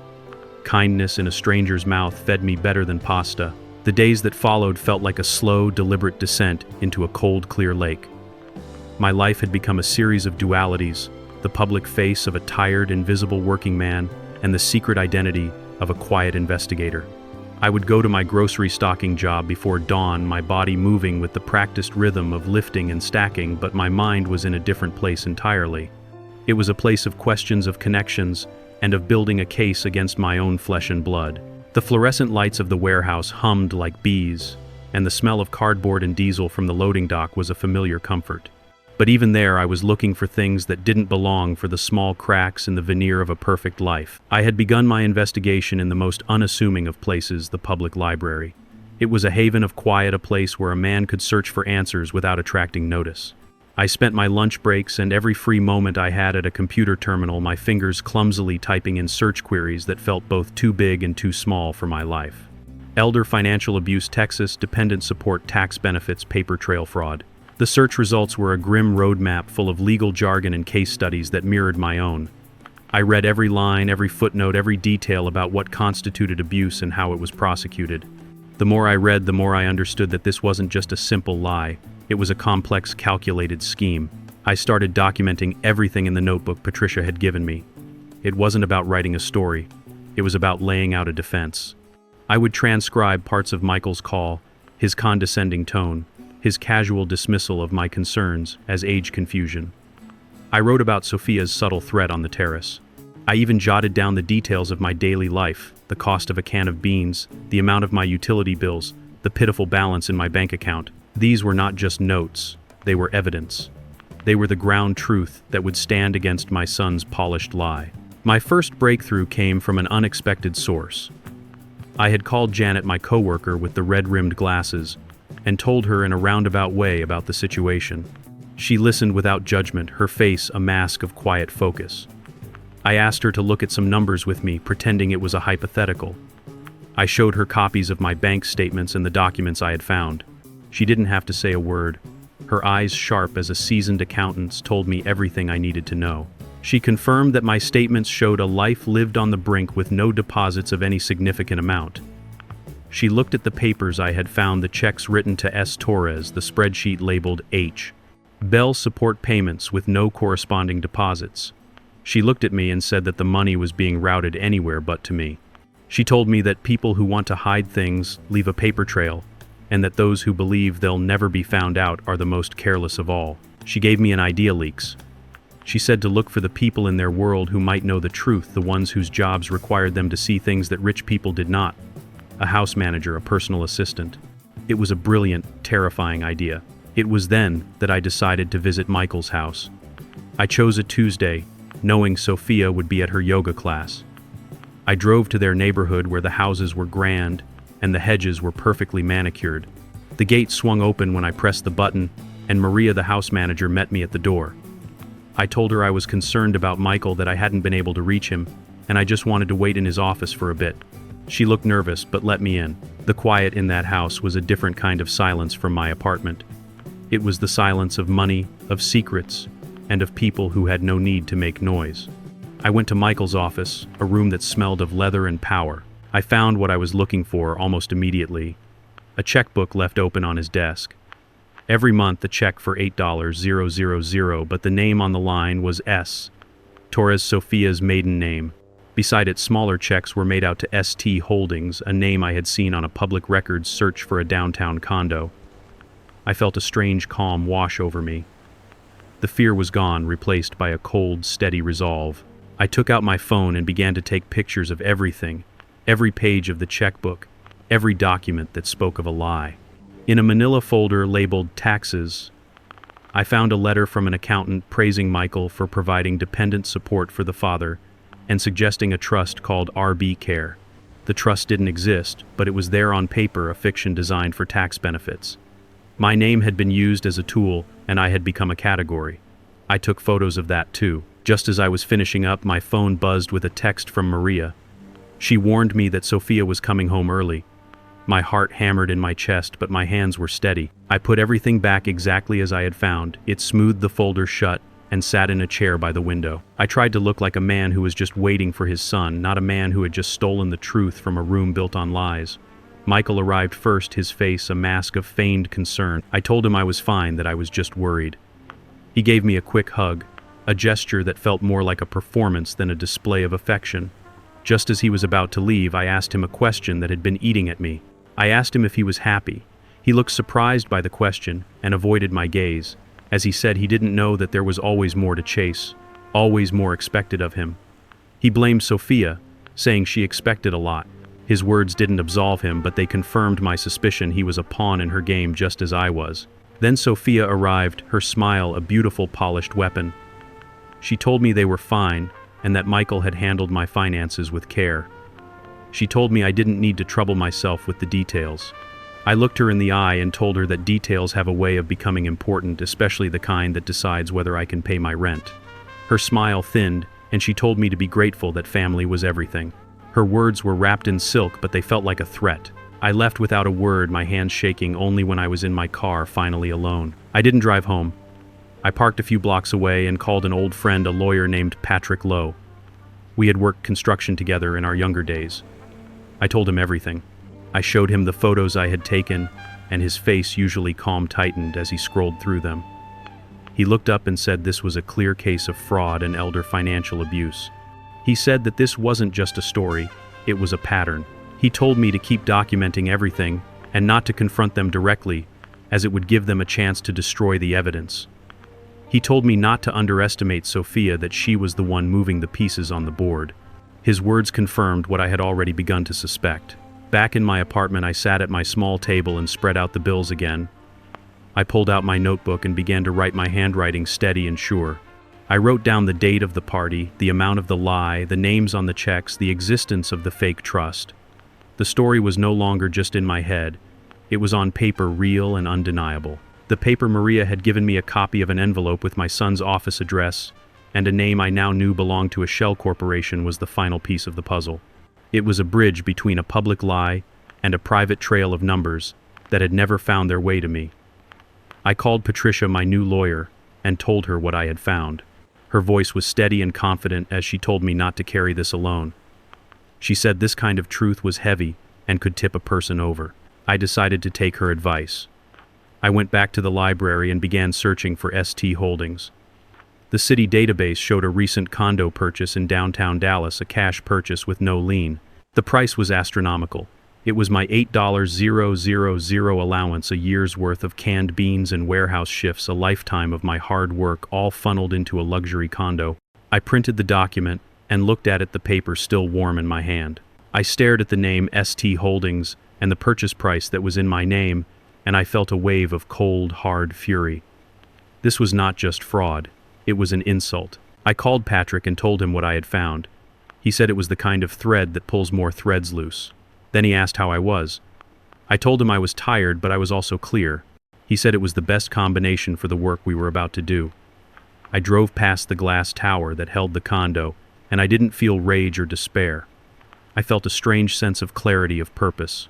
Kindness in a stranger's mouth fed me better than pasta. The days that followed felt like a slow, deliberate descent into a cold, clear lake. My life had become a series of dualities, the public face of a tired, invisible working man, and the secret identity of a quiet investigator. I would go to my grocery stocking job before dawn, my body moving with the practiced rhythm of lifting and stacking, but my mind was in a different place entirely. It was a place of questions, of connections, and of building a case against my own flesh and blood. The fluorescent lights of the warehouse hummed like bees, and the smell of cardboard and diesel from the loading dock was a familiar comfort. But even there, I was looking for things that didn't belong, for the small cracks in the veneer of a perfect life. I had begun my investigation in the most unassuming of places, the public library. It was a haven of quiet, a place where a man could search for answers without attracting notice. I spent my lunch breaks and every free moment I had at a computer terminal, my fingers clumsily typing in search queries that felt both too big and too small for my life. Elder financial abuse, Texas, dependent support, tax benefits, paper trail fraud. The search results were a grim roadmap full of legal jargon and case studies that mirrored my own. I read every line, every footnote, every detail about what constituted abuse and how it was prosecuted. The more I read, the more I understood that this wasn't just a simple lie. It was a complex, calculated scheme. I started documenting everything in the notebook Patricia had given me. It wasn't about writing a story. It was about laying out a defense. I would transcribe parts of Michael's call, his condescending tone, his casual dismissal of my concerns as age confusion. I wrote about Sophia's subtle threat on the terrace. I even jotted down the details of my daily life, the cost of a can of beans, the amount of my utility bills, the pitiful balance in my bank account. These were not just notes, they were evidence. They were the ground truth that would stand against my son's polished lie. My first breakthrough came from an unexpected source. I had called Janet, my coworker with the red-rimmed glasses, and told her in a roundabout way about the situation. She listened without judgment, her face a mask of quiet focus. I asked her to look at some numbers with me, pretending it was a hypothetical. I showed her copies of my bank statements and the documents I had found. She didn't have to say a word. Her eyes, sharp as a seasoned accountant's, told me everything I needed to know. She confirmed that my statements showed a life lived on the brink with no deposits of any significant amount. She looked at the papers I had found, the checks written to S. Torres, the spreadsheet labeled H. Bell support payments with no corresponding deposits. She looked at me and said that the money was being routed anywhere but to me. She told me that people who want to hide things leave a paper trail, and that those who believe they'll never be found out are the most careless of all. She gave me an idea, leaks. She said to look for the people in their world who might know the truth, the ones whose jobs required them to see things that rich people did not. A house manager, a personal assistant. It was a brilliant, terrifying idea. It was then that I decided to visit Michael's house. I chose a Tuesday, knowing Sophia would be at her yoga class. I drove to their neighborhood where the houses were grand and the hedges were perfectly manicured. The gate swung open when I pressed the button, and Maria, the house manager, met me at the door. I told her I was concerned about Michael, that I hadn't been able to reach him, and I just wanted to wait in his office for a bit. She looked nervous, but let me in. The quiet in that house was a different kind of silence from my apartment. It was the silence of money, of secrets, and of people who had no need to make noise. I went to Michael's office, a room that smelled of leather and power. I found what I was looking for almost immediately. A checkbook left open on his desk. Every month a check for $8,000, but the name on the line was S. Torres, Sophia's maiden name. Beside it, smaller checks were made out to ST Holdings, a name I had seen on a public records search for a downtown condo. I felt a strange calm wash over me. The fear was gone, replaced by a cold, steady resolve. I took out my phone and began to take pictures of everything. Every page of the checkbook, every document that spoke of a lie. In a manila folder labeled Taxes, I found a letter from an accountant praising Michael for providing dependent support for the father and suggesting a trust called RB Care. The trust didn't exist, but it was there on paper, a fiction designed for tax benefits. My name had been used as a tool, and I had become a category. I took photos of that too. Just as I was finishing up, my phone buzzed with a text from Maria. She warned me that Sophia was coming home early. My heart hammered in my chest, but my hands were steady. I put everything back exactly as I had found. It smoothed the folder shut, and sat in a chair by the window. I tried to look like a man who was just waiting for his son, not a man who had just stolen the truth from a room built on lies. Michael arrived first, his face a mask of feigned concern. I told him I was fine, that I was just worried. He gave me a quick hug, a gesture that felt more like a performance than a display of affection. Just as he was about to leave, I asked him a question that had been eating at me. I asked him if he was happy. He looked surprised by the question and avoided my gaze, as he said he didn't know that there was always more to chase, always more expected of him. He blamed Sophia, saying she expected a lot. His words didn't absolve him, but they confirmed my suspicion he was a pawn in her game just as I was. Then Sophia arrived, her smile a beautiful polished weapon. She told me they were fine, and that Michael had handled my finances with care. She told me I didn't need to trouble myself with the details. I looked her in the eye and told her that details have a way of becoming important, especially the kind that decides whether I can pay my rent. Her smile thinned, and she told me to be grateful that family was everything. Her words were wrapped in silk, but they felt like a threat. I left without a word, my hands shaking only when I was in my car, finally alone. I didn't drive home. I parked a few blocks away and called an old friend, a lawyer named Patrick Lowe. We had worked construction together in our younger days. I told him everything. I showed him the photos I had taken, and his face, usually calm, tightened as he scrolled through them. He looked up and said this was a clear case of fraud and elder financial abuse. He said that this wasn't just a story, it was a pattern. He told me to keep documenting everything and not to confront them directly, as it would give them a chance to destroy the evidence. He told me not to underestimate Sophia, that she was the one moving the pieces on the board. His words confirmed what I had already begun to suspect. Back in my apartment, I sat at my small table and spread out the bills again. I pulled out my notebook and began to write, my handwriting steady and sure. I wrote down the date of the party, the amount of the lie, the names on the checks, the existence of the fake trust. The story was no longer just in my head. It was on paper, real and undeniable. The paper Maria had given me a copy of an envelope with my son's office address, and a name I now knew belonged to a shell corporation was the final piece of the puzzle. It was a bridge between a public lie and a private trail of numbers that had never found their way to me. I called Patricia, my new lawyer, and told her what I had found. Her voice was steady and confident as she told me not to carry this alone. She said this kind of truth was heavy and could tip a person over. I decided to take her advice. I went back to the library and began searching for ST Holdings. The city database showed a recent condo purchase in downtown Dallas, a cash purchase with no lien. The price was astronomical. It was my $8,000 allowance, a year's worth of canned beans and warehouse shifts, a lifetime of my hard work, all funneled into a luxury condo. I printed the document and looked at it, the paper still warm in my hand. I stared at the name ST Holdings and the purchase price that was in my name, and I felt a wave of cold, hard fury. This was not just fraud. It was an insult. I called Patrick and told him what I had found. He said it was the kind of thread that pulls more threads loose. Then he asked how I was. I told him I was tired, but I was also clear. He said it was the best combination for the work we were about to do. I drove past the glass tower that held the condo, and I didn't feel rage or despair. I felt a strange sense of clarity, of purpose.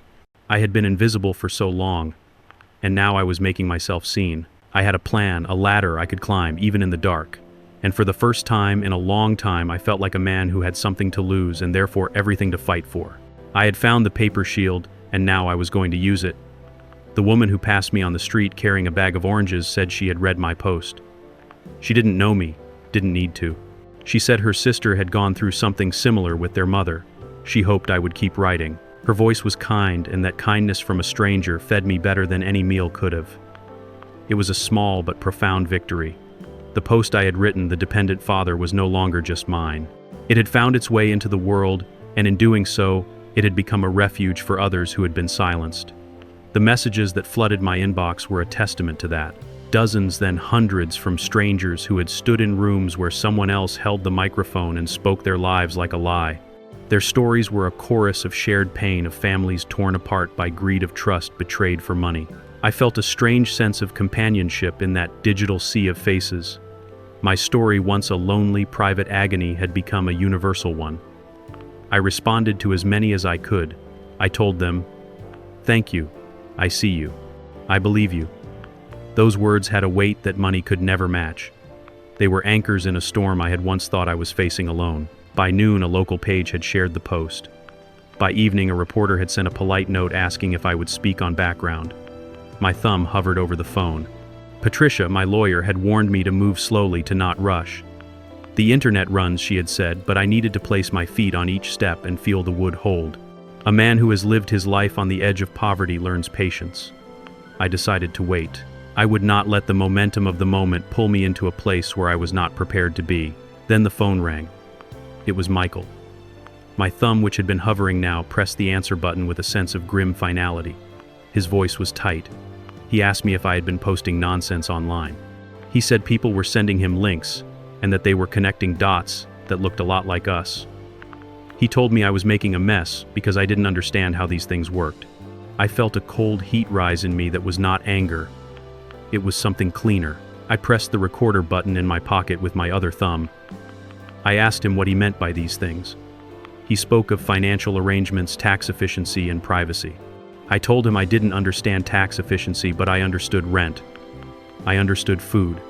I had been invisible for so long, and now I was making myself seen. I had a plan, a ladder I could climb, even in the dark. And for the first time in a long time, I felt like a man who had something to lose and therefore everything to fight for. I had found the paper shield, and now I was going to use it. The woman who passed me on the street carrying a bag of oranges said she had read my post. She didn't know me, didn't need to. She said her sister had gone through something similar with their mother. She hoped I would keep writing. Her voice was kind, and that kindness from a stranger fed me better than any meal could have. It was a small but profound victory. The post I had written, The Dependent Father, was no longer just mine. It had found its way into the world, and in doing so, it had become a refuge for others who had been silenced. The messages that flooded my inbox were a testament to that. Dozens, then hundreds, from strangers who had stood in rooms where someone else held the microphone and spoke their lives like a lie. Their stories were a chorus of shared pain, of families torn apart by greed, of trust betrayed for money. I felt a strange sense of companionship in that digital sea of faces. My story, once a lonely, private agony, had become a universal one. I responded to as many as I could. I told them, "Thank you. I see you. I believe you." Those words had a weight that money could never match. They were anchors in a storm I had once thought I was facing alone. By noon, a local page had shared the post. By evening, a reporter had sent a polite note asking if I would speak on background. My thumb hovered over the phone. Patricia, my lawyer, had warned me to move slowly, to not rush. The internet runs, she had said, but I needed to place my feet on each step and feel the wood hold. A man who has lived his life on the edge of poverty learns patience. I decided to wait. I would not let the momentum of the moment pull me into a place where I was not prepared to be. Then the phone rang. It was Michael. My thumb, which had been hovering now, pressed the answer button with a sense of grim finality. His voice was tight. He asked me if I had been posting nonsense online. He said people were sending him links, and that they were connecting dots that looked a lot like us. He told me I was making a mess because I didn't understand how these things worked. I felt a cold heat rise in me that was not anger. It was something cleaner. I pressed the recorder button in my pocket with my other thumb. I asked him what he meant by these things. He spoke of financial arrangements, tax efficiency, and privacy. I told him I didn't understand tax efficiency, but I understood rent. I understood food.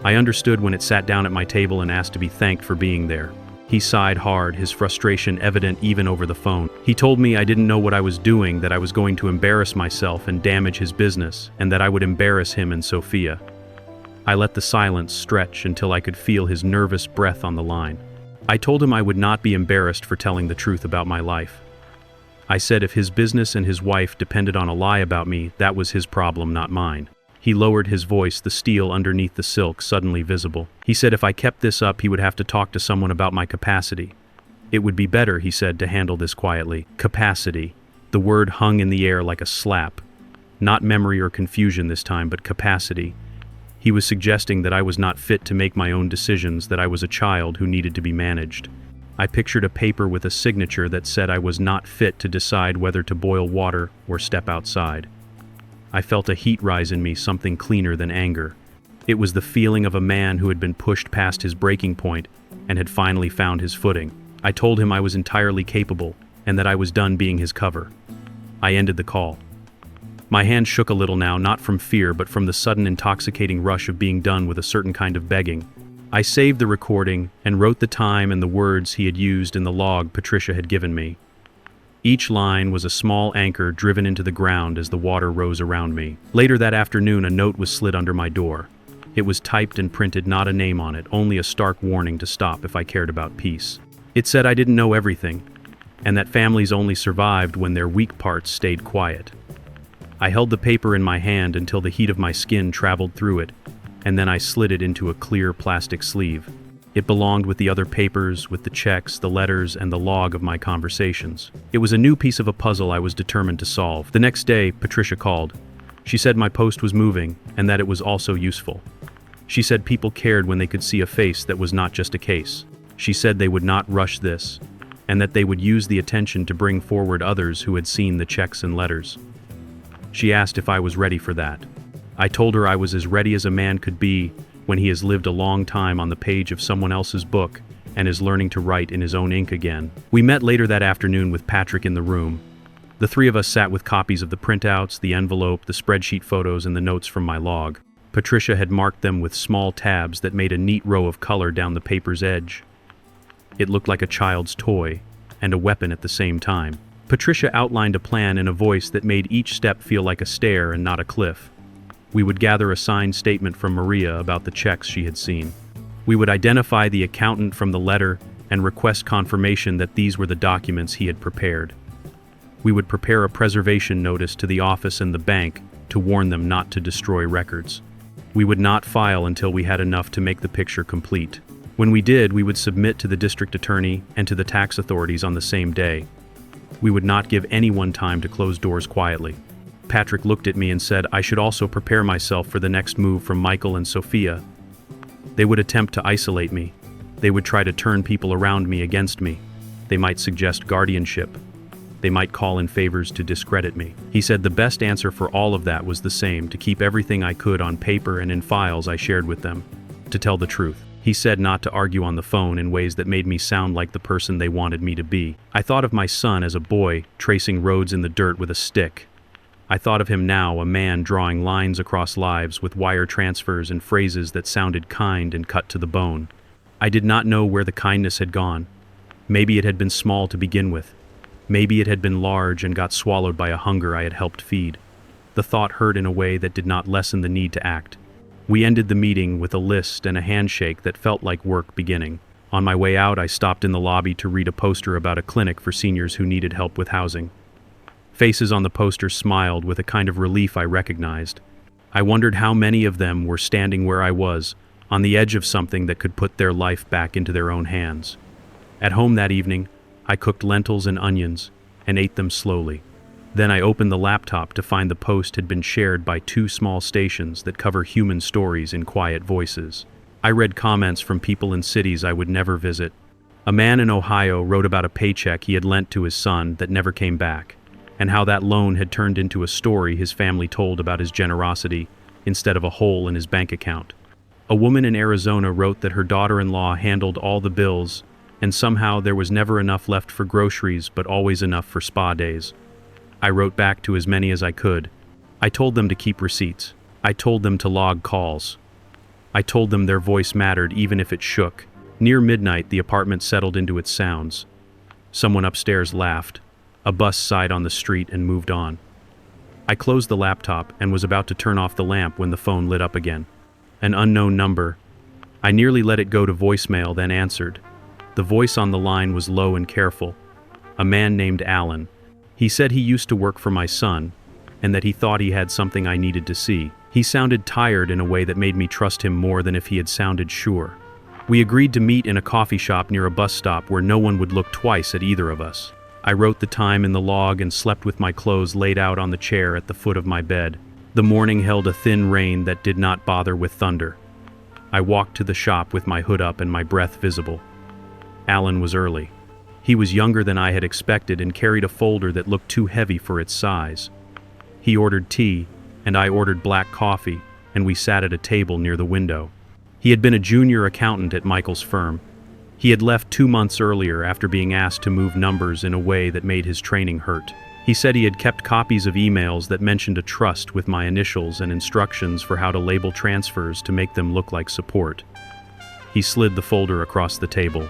I understood when it sat down at my table and asked to be thanked for being there. He sighed hard, his frustration evident even over the phone. He told me I didn't know what I was doing, that I was going to embarrass myself and damage his business, and that I would embarrass him and Sophia. I let the silence stretch until I could feel his nervous breath on the line. I told him I would not be embarrassed for telling the truth about my life. I said if his business and his wife depended on a lie about me, that was his problem, not mine. He lowered his voice, the steel underneath the silk suddenly visible. He said if I kept this up, he would have to talk to someone about my capacity. It would be better, he said, to handle this quietly. Capacity. The word hung in the air like a slap. Not memory or confusion this time, but capacity. He was suggesting that I was not fit to make my own decisions, that I was a child who needed to be managed. I pictured a paper with a signature that said I was not fit to decide whether to boil water or step outside. I felt a heat rise in me, something cleaner than anger. It was the feeling of a man who had been pushed past his breaking point and had finally found his footing. I told him I was entirely capable and that I was done being his cover. I ended the call. My hand shook a little now, not from fear, but from the sudden intoxicating rush of being done with a certain kind of begging. I saved the recording and wrote the time and the words he had used in the log Patricia had given me. Each line was a small anchor driven into the ground as the water rose around me. Later that afternoon, a note was slid under my door. It was typed and printed, not a name on it, only a stark warning to stop if I cared about peace. It said I didn't know everything, and that families only survived when their weak parts stayed quiet. I held the paper in my hand until the heat of my skin traveled through it, and then I slid it into a clear plastic sleeve. It belonged with the other papers, with the checks, the letters, and the log of my conversations. It was a new piece of a puzzle I was determined to solve. The next day, Patricia called. She said my post was moving, and that it was also useful. She said people cared when they could see a face that was not just a case. She said they would not rush this, and that they would use the attention to bring forward others who had seen the checks and letters. She asked if I was ready for that. I told her I was as ready as a man could be when he has lived a long time on the page of someone else's book and is learning to write in his own ink again. We met later that afternoon with Patrick in the room. The three of us sat with copies of the printouts, the envelope, the spreadsheet photos, and the notes from my log. Patricia had marked them with small tabs that made a neat row of color down the paper's edge. It looked like a child's toy, and a weapon at the same time. Patricia outlined a plan in a voice that made each step feel like a stair and not a cliff. We would gather a signed statement from Maria about the checks she had seen. We would identify the accountant from the letter and request confirmation that these were the documents he had prepared. We would prepare a preservation notice to the office and the bank to warn them not to destroy records. We would not file until we had enough to make the picture complete. When we did, we would submit to the district attorney and to the tax authorities on the same day. We would not give anyone time to close doors quietly. Patrick looked at me and said I should also prepare myself for the next move from Michael and Sophia. They would attempt to isolate me. They would try to turn people around me against me. They might suggest guardianship. They might call in favors to discredit me. He said the best answer for all of that was the same, to keep everything I could on paper and in files I shared with them. To tell the truth. He said not to argue on the phone in ways that made me sound like the person they wanted me to be. I thought of my son as a boy tracing roads in the dirt with a stick. I thought of him now, a man drawing lines across lives with wire transfers and phrases that sounded kind and cut to the bone. I did not know where the kindness had gone. Maybe it had been small to begin with. Maybe it had been large and got swallowed by a hunger I had helped feed. The thought hurt in a way that did not lessen the need to act. We ended the meeting with a list and a handshake that felt like work beginning. On my way out, I stopped in the lobby to read a poster about a clinic for seniors who needed help with housing. Faces on the poster smiled with a kind of relief I recognized. I wondered how many of them were standing where I was, on the edge of something that could put their life back into their own hands. At home that evening, I cooked lentils and onions and ate them slowly. Then I opened the laptop to find the post had been shared by 2 small stations that cover human stories in quiet voices. I read comments from people in cities I would never visit. A man in Ohio wrote about a paycheck he had lent to his son that never came back, and how that loan had turned into a story his family told about his generosity instead of a hole in his bank account. A woman in Arizona wrote that her daughter-in-law handled all the bills, and somehow there was never enough left for groceries but always enough for spa days. I wrote back to as many as I could. I told them to keep receipts. I told them to log calls. I told them their voice mattered even if it shook. Near midnight, the apartment settled into its sounds. Someone upstairs laughed. A bus sighed on the street and moved on. I closed the laptop and was about to turn off the lamp when the phone lit up again. An unknown number. I nearly let it go to voicemail, then answered. The voice on the line was low and careful. A man named Alan. He said he used to work for my son, and that he thought he had something I needed to see. He sounded tired in a way that made me trust him more than if he had sounded sure. We agreed to meet in a coffee shop near a bus stop where no one would look twice at either of us. I wrote the time in the log and slept with my clothes laid out on the chair at the foot of my bed. The morning held a thin rain that did not bother with thunder. I walked to the shop with my hood up and my breath visible. Alan was early. He was younger than I had expected and carried a folder that looked too heavy for its size. He ordered tea, and I ordered black coffee, and we sat at a table near the window. He had been a junior accountant at Michael's firm. He had left 2 months earlier after being asked to move numbers in a way that made his training hurt. He said he had kept copies of emails that mentioned a trust with my initials and instructions for how to label transfers to make them look like support. He slid the folder across the table.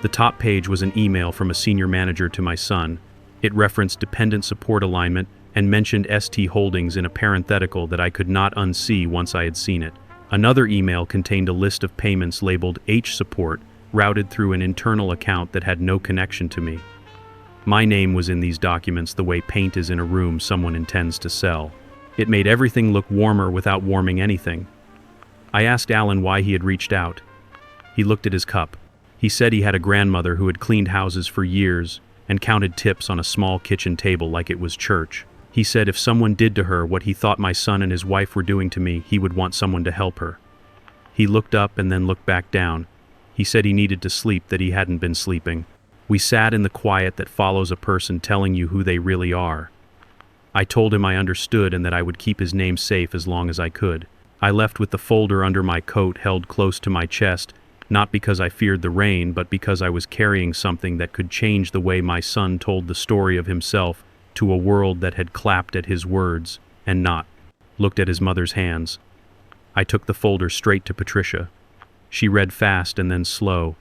The top page was an email from a senior manager to my son. It referenced dependent support alignment and mentioned ST Holdings in a parenthetical that I could not unsee once I had seen it. Another email contained a list of payments labeled H support, routed through an internal account that had no connection to me. My name was in these documents the way paint is in a room someone intends to sell. It made everything look warmer without warming anything. I asked Alan why he had reached out. He looked at his cup. He said he had a grandmother who had cleaned houses for years and counted tips on a small kitchen table like it was church. He said if someone did to her what he thought my son and his wife were doing to me, he would want someone to help her. He looked up and then looked back down. He said he needed to sleep, that he hadn't been sleeping. We sat in the quiet that follows a person telling you who they really are. I told him I understood and that I would keep his name safe as long as I could. I left with the folder under my coat held close to my chest, not because I feared the rain, but because I was carrying something that could change the way my son told the story of himself to a world that had clapped at his words and not looked at his mother's hands. I took the folder straight to Patricia. She read fast and then slow.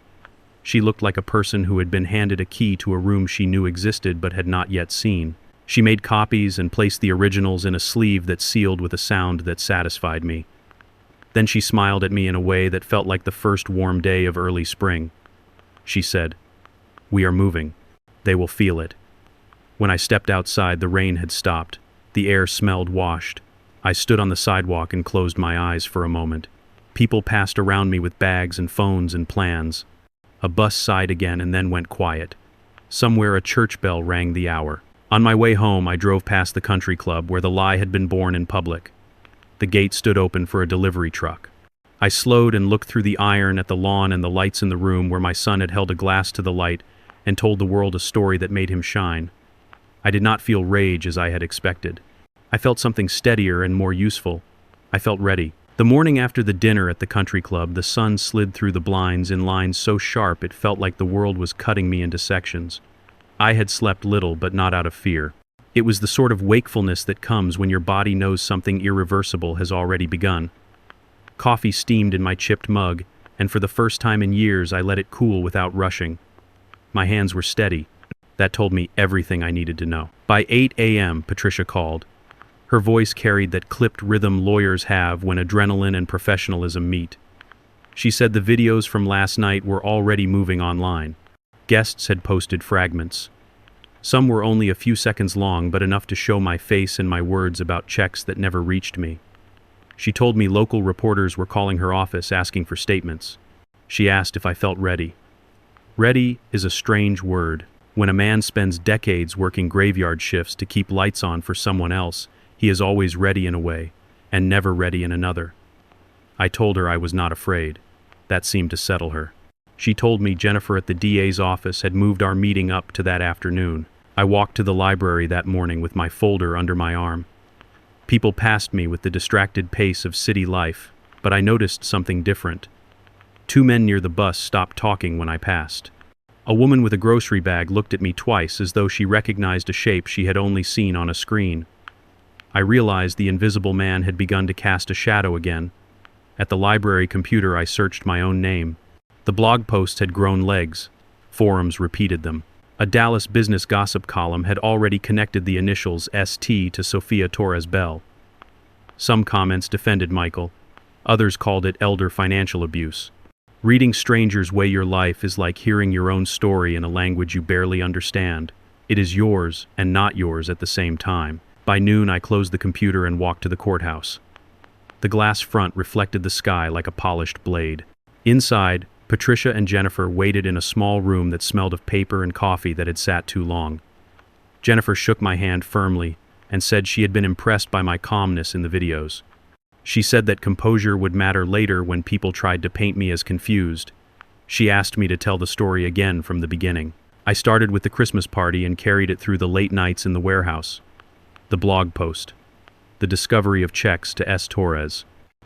She looked like a person who had been handed a key to a room she knew existed but had not yet seen. She made copies and placed the originals in a sleeve that sealed with a sound that satisfied me. Then she smiled at me in a way that felt like the first warm day of early spring. She said, "We are moving. They will feel it." When I stepped outside, the rain had stopped. The air smelled washed. I stood on the sidewalk and closed my eyes for a moment. People passed around me with bags and phones and plans. A bus sighed again and then went quiet. Somewhere a church bell rang the hour. On my way home, I drove past the country club where the lie had been born in public. The gate stood open for a delivery truck. I slowed and looked through the iron at the lawn and the lights in the room where my son had held a glass to the light and told the world a story that made him shine. I did not feel rage as I had expected. I felt something steadier and more useful. I felt ready. The morning after the dinner at the country club, the sun slid through the blinds in lines so sharp it felt like the world was cutting me into sections. I had slept little, but not out of fear. It was the sort of wakefulness that comes when your body knows something irreversible has already begun. Coffee steamed in my chipped mug, and for the first time in years I let it cool without rushing. My hands were steady. That told me everything I needed to know. By 8 a.m., Patricia called. Her voice carried that clipped rhythm lawyers have when adrenaline and professionalism meet. She said the videos from last night were already moving online. Guests had posted fragments. Some were only a few seconds long, but enough to show my face and my words about checks that never reached me. She told me local reporters were calling her office asking for statements. She asked if I felt ready. Ready is a strange word. When a man spends decades working graveyard shifts to keep lights on for someone else, he is always ready in a way, and never ready in another. I told her I was not afraid. That seemed to settle her. She told me Jennifer at the DA's office had moved our meeting up to that afternoon. I walked to the library that morning with my folder under my arm. People passed me with the distracted pace of city life, but I noticed something different. Two men near the bus stopped talking when I passed. A woman with a grocery bag looked at me twice as though she recognized a shape she had only seen on a screen. I realized the invisible man had begun to cast a shadow again. At the library computer I searched my own name. The blog posts had grown legs. Forums repeated them. A Dallas business gossip column had already connected the initials ST to Sophia Torres Bell. Some comments defended Michael. Others called it elder financial abuse. Reading strangers weigh your life is like hearing your own story in a language you barely understand. It is yours and not yours at the same time. By noon I closed the computer and walked to the courthouse. The glass front reflected the sky like a polished blade. Inside, Patricia and Jennifer waited in a small room that smelled of paper and coffee that had sat too long. Jennifer shook my hand firmly and said she had been impressed by my calmness in the videos. She said that composure would matter later when people tried to paint me as confused. She asked me to tell the story again from the beginning. I started with the Christmas party and carried it through the late nights in the warehouse. The blog post. The discovery of checks to S. Torres.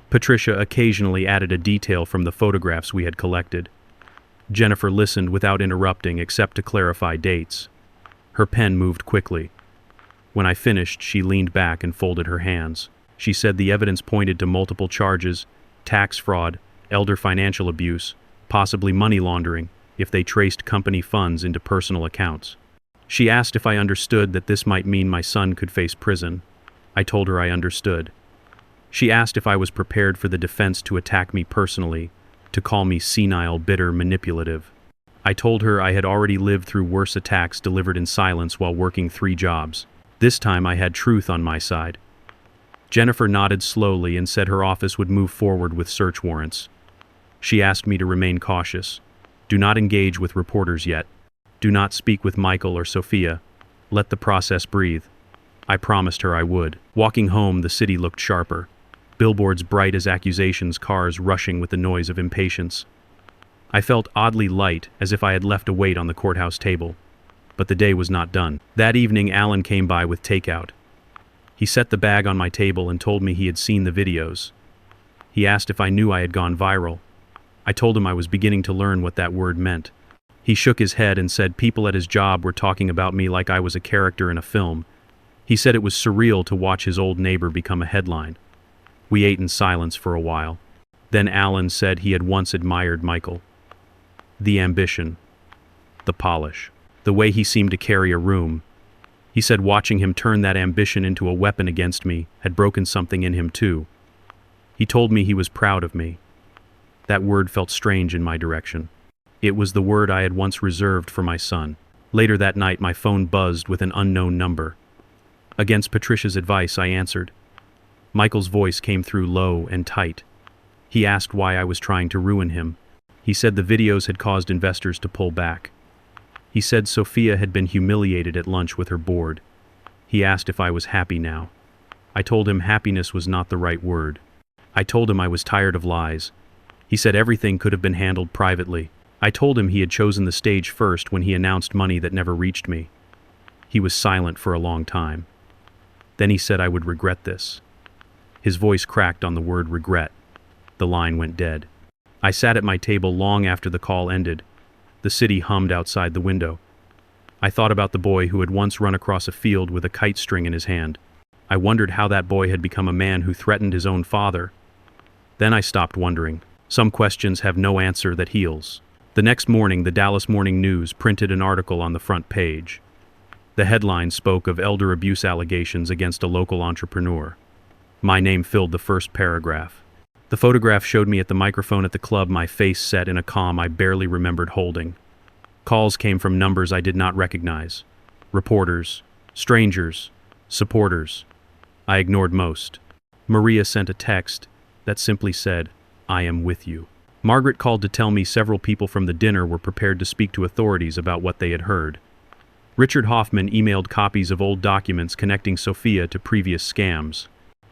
Patricia occasionally added a detail from the photographs we had collected. Jennifer listened without interrupting except to clarify dates. Her pen moved quickly. When I finished, she leaned back and folded her hands. She said the evidence pointed to multiple charges: tax fraud, elder financial abuse, possibly money laundering, if they traced company funds into personal accounts. She asked if I understood that this might mean my son could face prison. I told her I understood. She asked if I was prepared for the defense to attack me personally, to call me senile, bitter, manipulative. I told her I had already lived through worse attacks delivered in silence while working 3 jobs. This time I had truth on my side. Jennifer nodded slowly and said her office would move forward with search warrants. She asked me to remain cautious. Do not engage with reporters yet. Do not speak with Michael or Sophia. Let the process breathe. I promised her I would. Walking home, the city looked sharper. Billboards bright as accusations, cars rushing with the noise of impatience. I felt oddly light, as if I had left a weight on the courthouse table. But the day was not done. That evening, Alan came by with takeout. He set the bag on my table and told me he had seen the videos. He asked if I knew I had gone viral. I told him I was beginning to learn what that word meant. He shook his head and said people at his job were talking about me like I was a character in a film. He said it was surreal to watch his old neighbor become a headline. We ate in silence for a while. Then Alan said he had once admired Michael. The ambition. The polish. The way he seemed to carry a room. He said watching him turn that ambition into a weapon against me had broken something in him too. He told me he was proud of me. That word felt strange in my direction. It was the word I had once reserved for my son. Later that night my phone buzzed with an unknown number. Against Patricia's advice I answered. Michael's voice came through low and tight. He asked why I was trying to ruin him. He said the videos had caused investors to pull back. He said Sophia had been humiliated at lunch with her board. He asked if I was happy now. I told him happiness was not the right word. I told him I was tired of lies. He said everything could have been handled privately. I told him he had chosen the stage first when he announced money that never reached me. He was silent for a long time. Then he said I would regret this. His voice cracked on the word regret. The line went dead. I sat at my table long after the call ended. The city hummed outside the window. I thought about the boy who had once run across a field with a kite string in his hand. I wondered how that boy had become a man who threatened his own father. Then I stopped wondering. Some questions have no answer that heals. The next morning, the Dallas Morning News printed an article on the front page. The headline spoke of elder abuse allegations against a local entrepreneur. My name filled the first paragraph. The photograph showed me at the microphone at the club, my face set in a calm I barely remembered holding. Calls came from numbers I did not recognize. Reporters, strangers, supporters. I ignored most. Maria sent a text that simply said, "I am with you." Margaret called to tell me several people from the dinner were prepared to speak to authorities about what they had heard. Richard Hoffman emailed copies of old documents connecting Sophia to previous scams.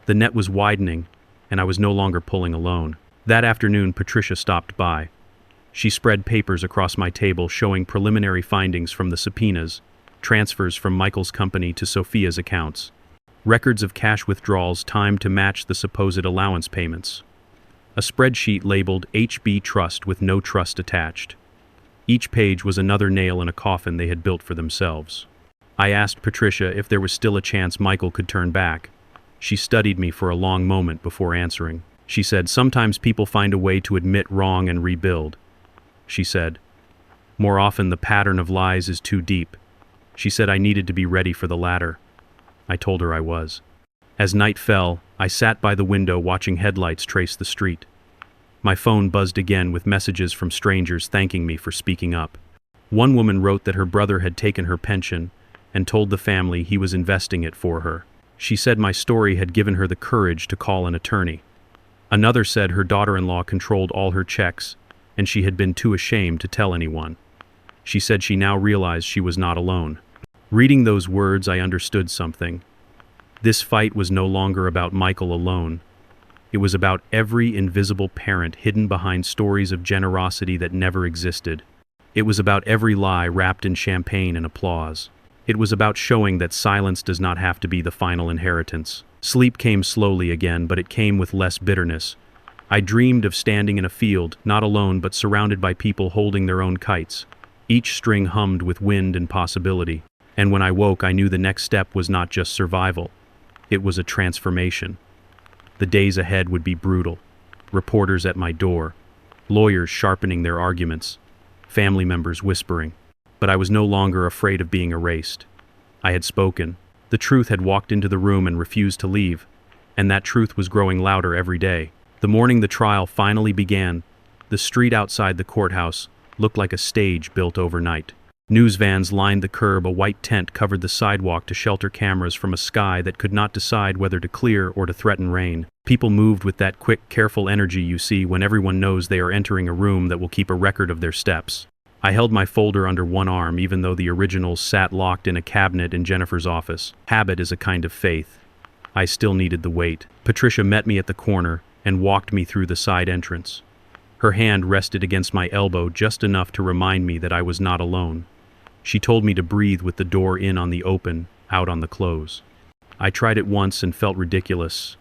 The net was widening, and I was no longer pulling alone. That afternoon, Patricia stopped by. She spread papers across my table showing preliminary findings from the subpoenas, transfers from Michael's company to Sophia's accounts, records of cash withdrawals timed to match the supposed allowance payments. A spreadsheet labeled HB Trust with no trust attached. Each page was another nail in a coffin they had built for themselves. I asked Patricia if there was still a chance Michael could turn back. She studied me for a long moment before answering. She said, "Sometimes people find a way to admit wrong and rebuild." She said, "More often the pattern of lies is too deep." She said I needed to be ready for the latter. I told her I was. As night fell, I sat by the window watching headlights trace the street. My phone buzzed again with messages from strangers thanking me for speaking up. One woman wrote that her brother had taken her pension and told the family he was investing it for her. She said my story had given her the courage to call an attorney. Another said her daughter-in-law controlled all her checks and she had been too ashamed to tell anyone. She said she now realized she was not alone. Reading those words, I understood something. This fight was no longer about Michael alone. It was about every invisible parent hidden behind stories of generosity that never existed. It was about every lie wrapped in champagne and applause. It was about showing that silence does not have to be the final inheritance. Sleep came slowly again, but it came with less bitterness. I dreamed of standing in a field, not alone but surrounded by people holding their own kites. Each string hummed with wind and possibility. And when I woke, I knew the next step was not just survival. It was a transformation. The days ahead would be brutal. Reporters at my door, lawyers sharpening their arguments, family members whispering. But I was no longer afraid of being erased. I had spoken. The truth had walked into the room and refused to leave, and that truth was growing louder every day. The morning the trial finally began, the street outside the courthouse looked like a stage built overnight. News vans lined the curb, a white tent covered the sidewalk to shelter cameras from a sky that could not decide whether to clear or to threaten rain. People moved with that quick, careful energy you see when everyone knows they are entering a room that will keep a record of their steps. I held my folder under one arm even though the originals sat locked in a cabinet in Jennifer's office. Habit is a kind of faith. I still needed the weight. Patricia met me at the corner and walked me through the side entrance. Her hand rested against my elbow just enough to remind me that I was not alone. She told me to breathe with the door in on the open, out on the close. I tried it once and felt ridiculous.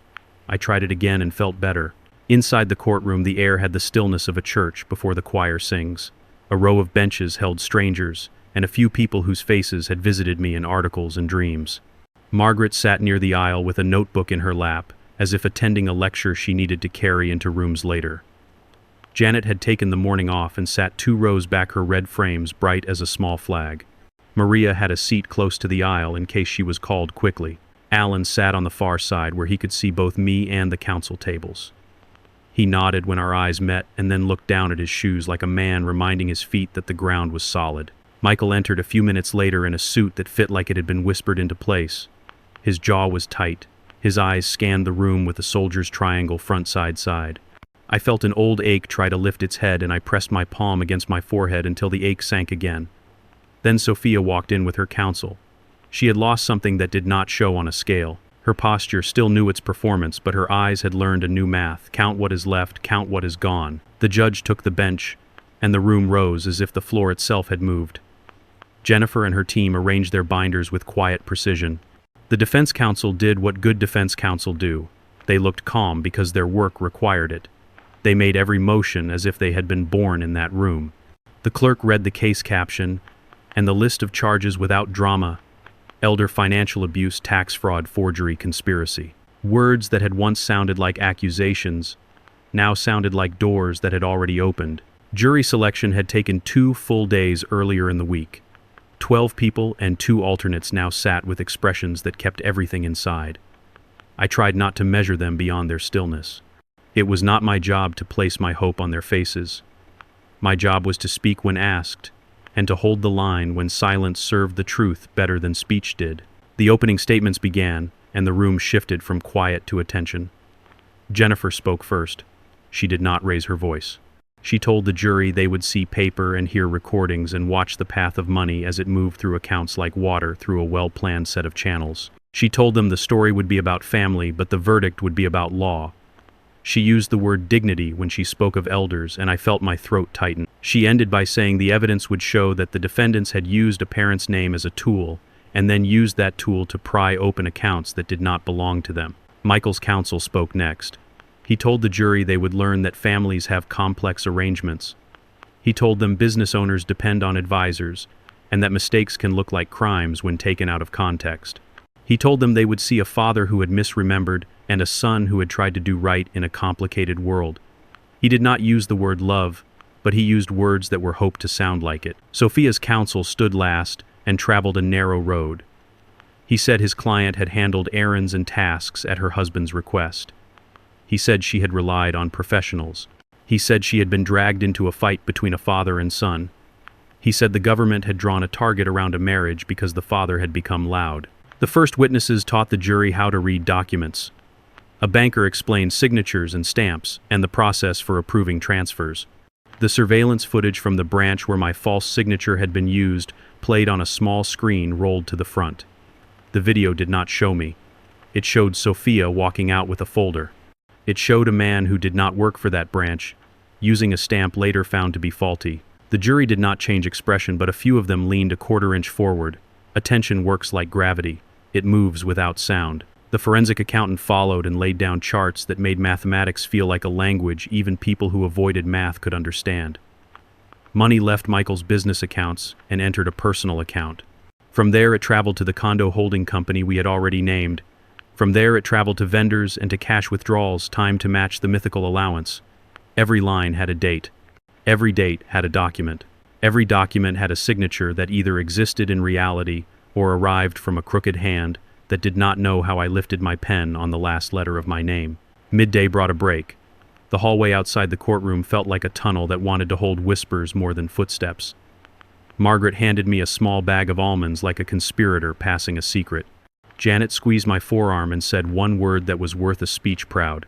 I tried it again and felt better. Inside the courtroom, the air had the stillness of a church before the choir sings. A row of benches held strangers, and a few people whose faces had visited me in articles and dreams. Margaret sat near the aisle with a notebook in her lap, as if attending a lecture she needed to carry into rooms later. Janet had taken the morning off and sat 2 rows back, her red frames bright as a small flag. Maria had a seat close to the aisle in case she was called quickly. Alan sat on the far side where he could see both me and the council tables. He nodded when our eyes met and then looked down at his shoes like a man reminding his feet that the ground was solid. Michael entered a few minutes later in a suit that fit like it had been whispered into place. His jaw was tight. His eyes scanned the room with a soldier's triangle front-side-side. I felt an old ache try to lift its head, and I pressed my palm against my forehead until the ache sank again. Then Sophia walked in with her counsel. She had lost something that did not show on a scale. Her posture still knew its performance, but her eyes had learned a new math. Count what is left, count what is gone. The judge took the bench, and the room rose as if the floor itself had moved. Jennifer and her team arranged their binders with quiet precision. The defense counsel did what good defense counsel do. They looked calm because their work required it. They made every motion as if they had been born in that room. The clerk read the case caption, And the list of charges without drama: elder financial abuse, tax fraud, forgery, conspiracy. Words that had once sounded like accusations now sounded like doors that had already opened. Jury selection had taken 2 full days earlier in the week. 12 people and 2 alternates now sat with expressions that kept everything inside. I tried not to measure them beyond their stillness. It was not my job to place my hope on their faces. My job was to speak when asked, and to hold the line when silence served the truth better than speech did. The opening statements began, and the room shifted from quiet to attention. Jennifer spoke first. She did not raise her voice. She told the jury they would see paper and hear recordings and watch the path of money as it moved through accounts like water through a well-planned set of channels. She told them the story would be about family, but the verdict would be about law. She used the word dignity when she spoke of elders, and I felt my throat tighten. She ended by saying the evidence would show that the defendants had used a parent's name as a tool, and then used that tool to pry open accounts that did not belong to them. Michael's counsel spoke next. He told the jury they would learn that families have complex arrangements. He told them business owners depend on advisors, and that mistakes can look like crimes when taken out of context. He told them they would see a father who had misremembered and a son who had tried to do right in a complicated world. He did not use the word love, but he used words that were hoped to sound like it. Sophia's counsel stood last and traveled a narrow road. He said his client had handled errands and tasks at her husband's request. He said she had relied on professionals. He said she had been dragged into a fight between a father and son. He said the government had drawn a target around a marriage because the father had become loud. The first witnesses taught the jury how to read documents. A banker explained signatures and stamps and the process for approving transfers. The surveillance footage from the branch where my false signature had been used played on a small screen rolled to the front. The video did not show me. It showed Sophia walking out with a folder. It showed a man who did not work for that branch, using a stamp later found to be faulty. The jury did not change expression, but a few of them leaned a quarter-inch forward. Attention works like gravity. It moves without sound. The forensic accountant followed and laid down charts that made mathematics feel like a language even people who avoided math could understand. Money left Michael's business accounts and entered a personal account. From there it traveled to the condo holding company we had already named. From there it traveled to vendors and to cash withdrawals timed to match the mythical allowance. Every line had a date. Every date had a document. Every document had a signature that either existed in reality or arrived from a crooked hand that did not know how I lifted my pen on the last letter of my name. Midday brought a break. The hallway outside the courtroom felt like a tunnel that wanted to hold whispers more than footsteps. Margaret handed me a small bag of almonds like a conspirator passing a secret. Janet squeezed my forearm and said one word that was worth a speech proud.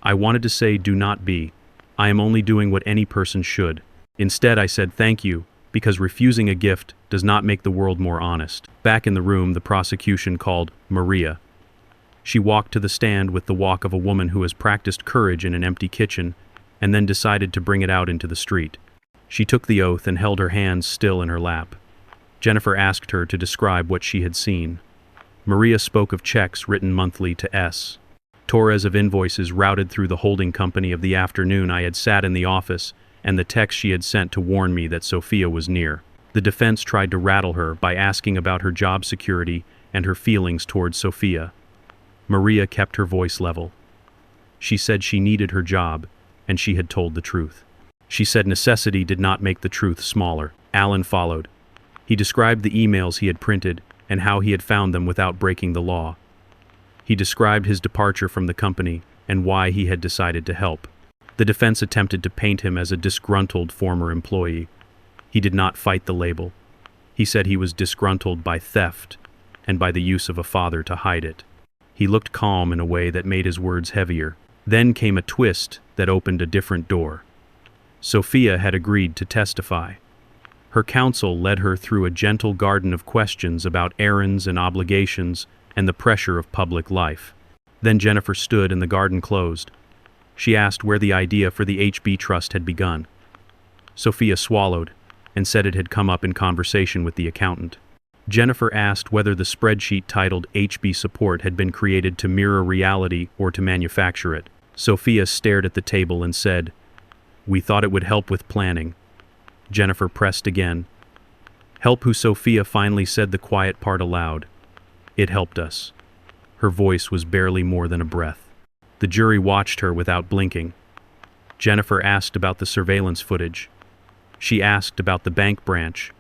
I wanted to say do not be. I am only doing what any person should. Instead I said thank you, because refusing a gift does not make the world more honest. Back in the room, the prosecution called Maria. She walked to the stand with the walk of a woman who has practiced courage in an empty kitchen and then decided to bring it out into the street. She took the oath and held her hands still in her lap. Jennifer asked her to describe what she had seen. Maria spoke of checks written monthly to S. Torres of invoices routed through the holding company of the afternoon I had sat in the office and the text she had sent to warn me that Sophia was near. The defense tried to rattle her by asking about her job security and her feelings towards Sophia. Maria kept her voice level. She said she needed her job, and she had told the truth. She said necessity did not make the truth smaller. Alan followed. He described the emails he had printed and how he had found them without breaking the law. He described his departure from the company and why he had decided to help. The defense attempted to paint him as a disgruntled former employee. He did not fight the label. He said he was disgruntled by theft and by the use of a father to hide it. He looked calm in a way that made his words heavier. Then came a twist that opened a different door. Sophia had agreed to testify. Her counsel led her through a gentle garden of questions about errands and obligations and the pressure of public life. Then Jennifer stood and the garden closed. She asked where the idea for the HB Trust had begun. Sophia swallowed and said it had come up in conversation with the accountant. Jennifer asked whether the spreadsheet titled HB Support had been created to mirror reality or to manufacture it. Sophia stared at the table and said, "We thought it would help with planning." Jennifer pressed again. Help who Sophia finally said the quiet part aloud. It helped us. Her voice was barely more than a breath. The jury watched her without blinking. Jennifer asked about the surveillance footage. She asked about the bank branch.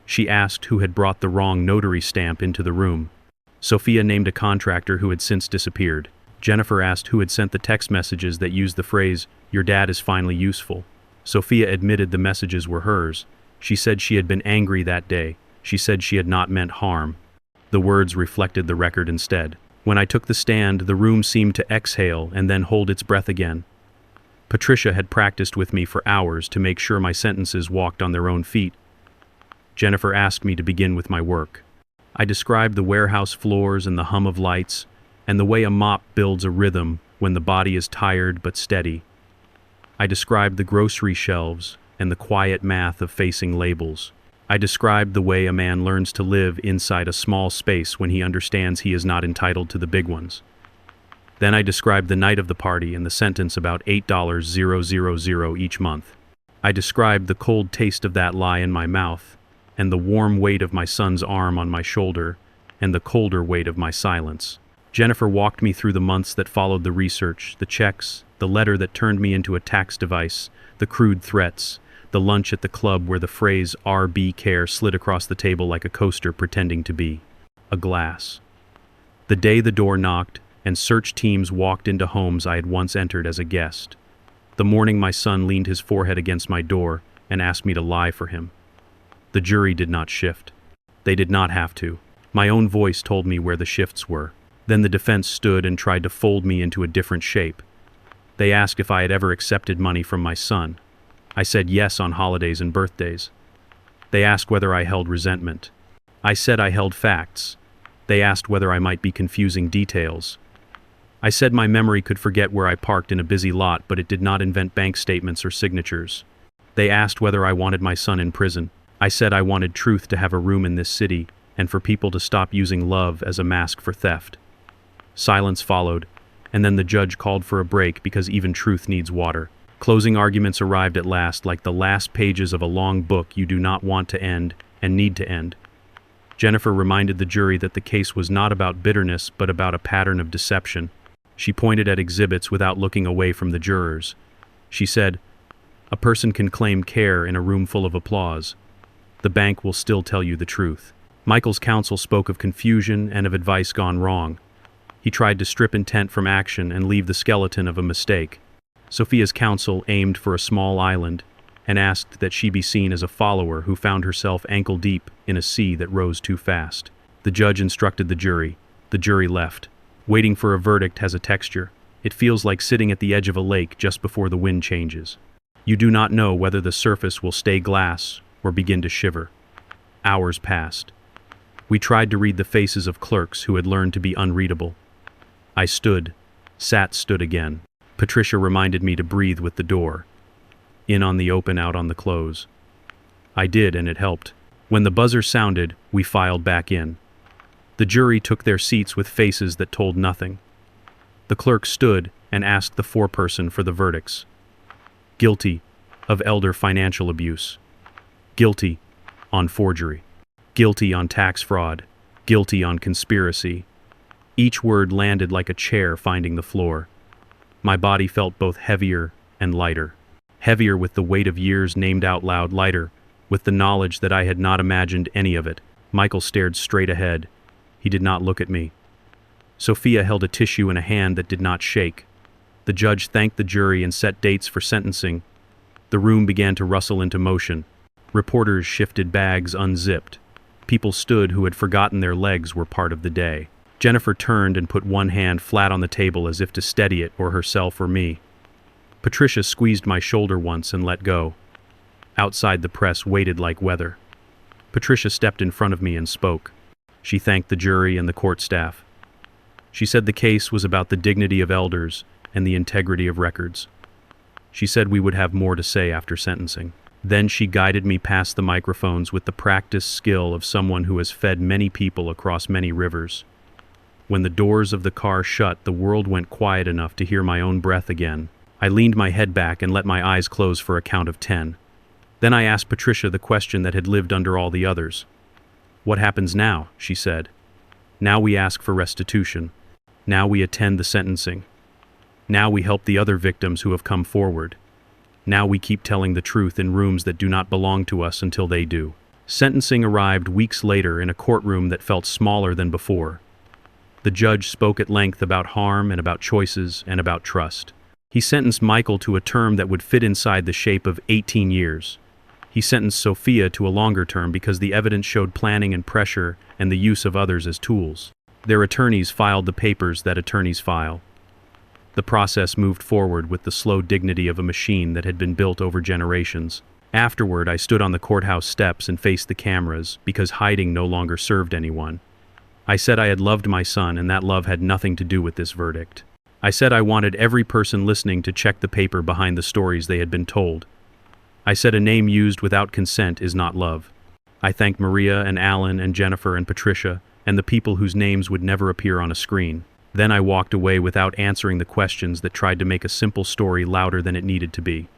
She asked who had brought the wrong notary stamp into the room. Sophia named a contractor who had since disappeared. Jennifer asked who had sent the text messages that used the phrase, "Your dad is finally useful." Sophia admitted the messages were hers. She said she had been angry that day. She said she had not meant harm. The words reflected the record instead. When I took the stand, the room seemed to exhale and then hold its breath again. Patricia had practiced with me for hours to make sure my sentences walked on their own feet. Jennifer asked me to begin with my work. I described the warehouse floors and the hum of lights, and the way a mop builds a rhythm when the body is tired but steady. I described the grocery shelves and the quiet math of facing labels. I described the way a man learns to live inside a small space when he understands he is not entitled to the big ones. Then I described the night of the party and the sentence about $8,000 each month. I described the cold taste of that lie in my mouth, and the warm weight of my son's arm on my shoulder, and the colder weight of my silence. Jennifer walked me through the months that followed the research, the checks, the letter that turned me into a tax device, the crude threats, the lunch at the club where the phrase RB Care slid across the table like a coaster pretending to be a glass. The day the door knocked and search teams walked into homes I had once entered as a guest. The morning my son leaned his forehead against my door and asked me to lie for him. The jury did not shift. They did not have to. My own voice told me where the shifts were. Then the defense stood and tried to fold me into a different shape. They asked if I had ever accepted money from my son. I said yes on holidays and birthdays. They asked whether I held resentment. I said I held facts. They asked whether I might be confusing details. I said my memory could forget where I parked in a busy lot, but it did not invent bank statements or signatures. They asked whether I wanted my son in prison. I said I wanted truth to have a room in this city, and for people to stop using love as a mask for theft. Silence followed, and then the judge called for a break because even truth needs water. Closing arguments arrived at last, like the last pages of a long book you do not want to end and need to end. Jennifer reminded the jury that the case was not about bitterness, but about a pattern of deception. She pointed at exhibits without looking away from the jurors. She said, "A person can claim care in a room full of applause. The bank will still tell you the truth." Michael's counsel spoke of confusion and of advice gone wrong. He tried to strip intent from action and leave the skeleton of a mistake. Sophia's counsel aimed for a small island and asked that she be seen as a follower who found herself ankle-deep in a sea that rose too fast. The judge instructed the jury. The jury left. Waiting for a verdict has a texture. It feels like sitting at the edge of a lake just before the wind changes. You do not know whether the surface will stay glass or begin to shiver. Hours passed. We tried to read the faces of clerks who had learned to be unreadable. I stood again. Patricia reminded me to breathe with the door. In on the open, out on the close. I did, and it helped. When the buzzer sounded, we filed back in. The jury took their seats with faces that told nothing. The clerk stood and asked the foreperson for the verdicts. Guilty of elder financial abuse. Guilty on forgery. Guilty on tax fraud. Guilty on conspiracy. Each word landed like a chair finding the floor. My body felt both heavier and lighter. Heavier with the weight of years named out loud, lighter with the knowledge that I had not imagined any of it. Michael stared straight ahead. He did not look at me. Sophia held a tissue in a hand that did not shake. The judge thanked the jury and set dates for sentencing. The room began to rustle into motion. Reporters shifted bags unzipped. People stood who had forgotten their legs were part of the day. Jennifer turned and put one hand flat on the table as if to steady it, or herself or me. Patricia squeezed my shoulder once and let go. Outside, the press waited like weather. Patricia stepped in front of me and spoke. She thanked the jury and the court staff. She said the case was about the dignity of elders and the integrity of records. She said we would have more to say after sentencing. Then she guided me past the microphones with the practiced skill of someone who has fed many people across many rivers. When the doors of the car shut, the world went quiet enough to hear my own breath again. I leaned my head back and let my eyes close for a count of 10. Then I asked Patricia the question that had lived under all the others. "What happens now?" she said. "Now we ask for restitution. Now we attend the sentencing. Now we help the other victims who have come forward. Now we keep telling the truth in rooms that do not belong to us until they do." Sentencing arrived weeks later in a courtroom that felt smaller than before. The judge spoke at length about harm and about choices and about trust. He sentenced Michael to a term that would fit inside the shape of 18 years. He sentenced Sophia to a longer term because the evidence showed planning and pressure and the use of others as tools. Their attorneys filed the papers that attorneys file. The process moved forward with the slow dignity of a machine that had been built over generations. Afterward, I stood on the courthouse steps and faced the cameras because hiding no longer served anyone. I said I had loved my son and that love had nothing to do with this verdict. I said I wanted every person listening to check the paper behind the stories they had been told. I said a name used without consent is not love. I thanked Maria and Alan and Jennifer and Patricia and the people whose names would never appear on a screen. Then I walked away without answering the questions that tried to make a simple story louder than it needed to be.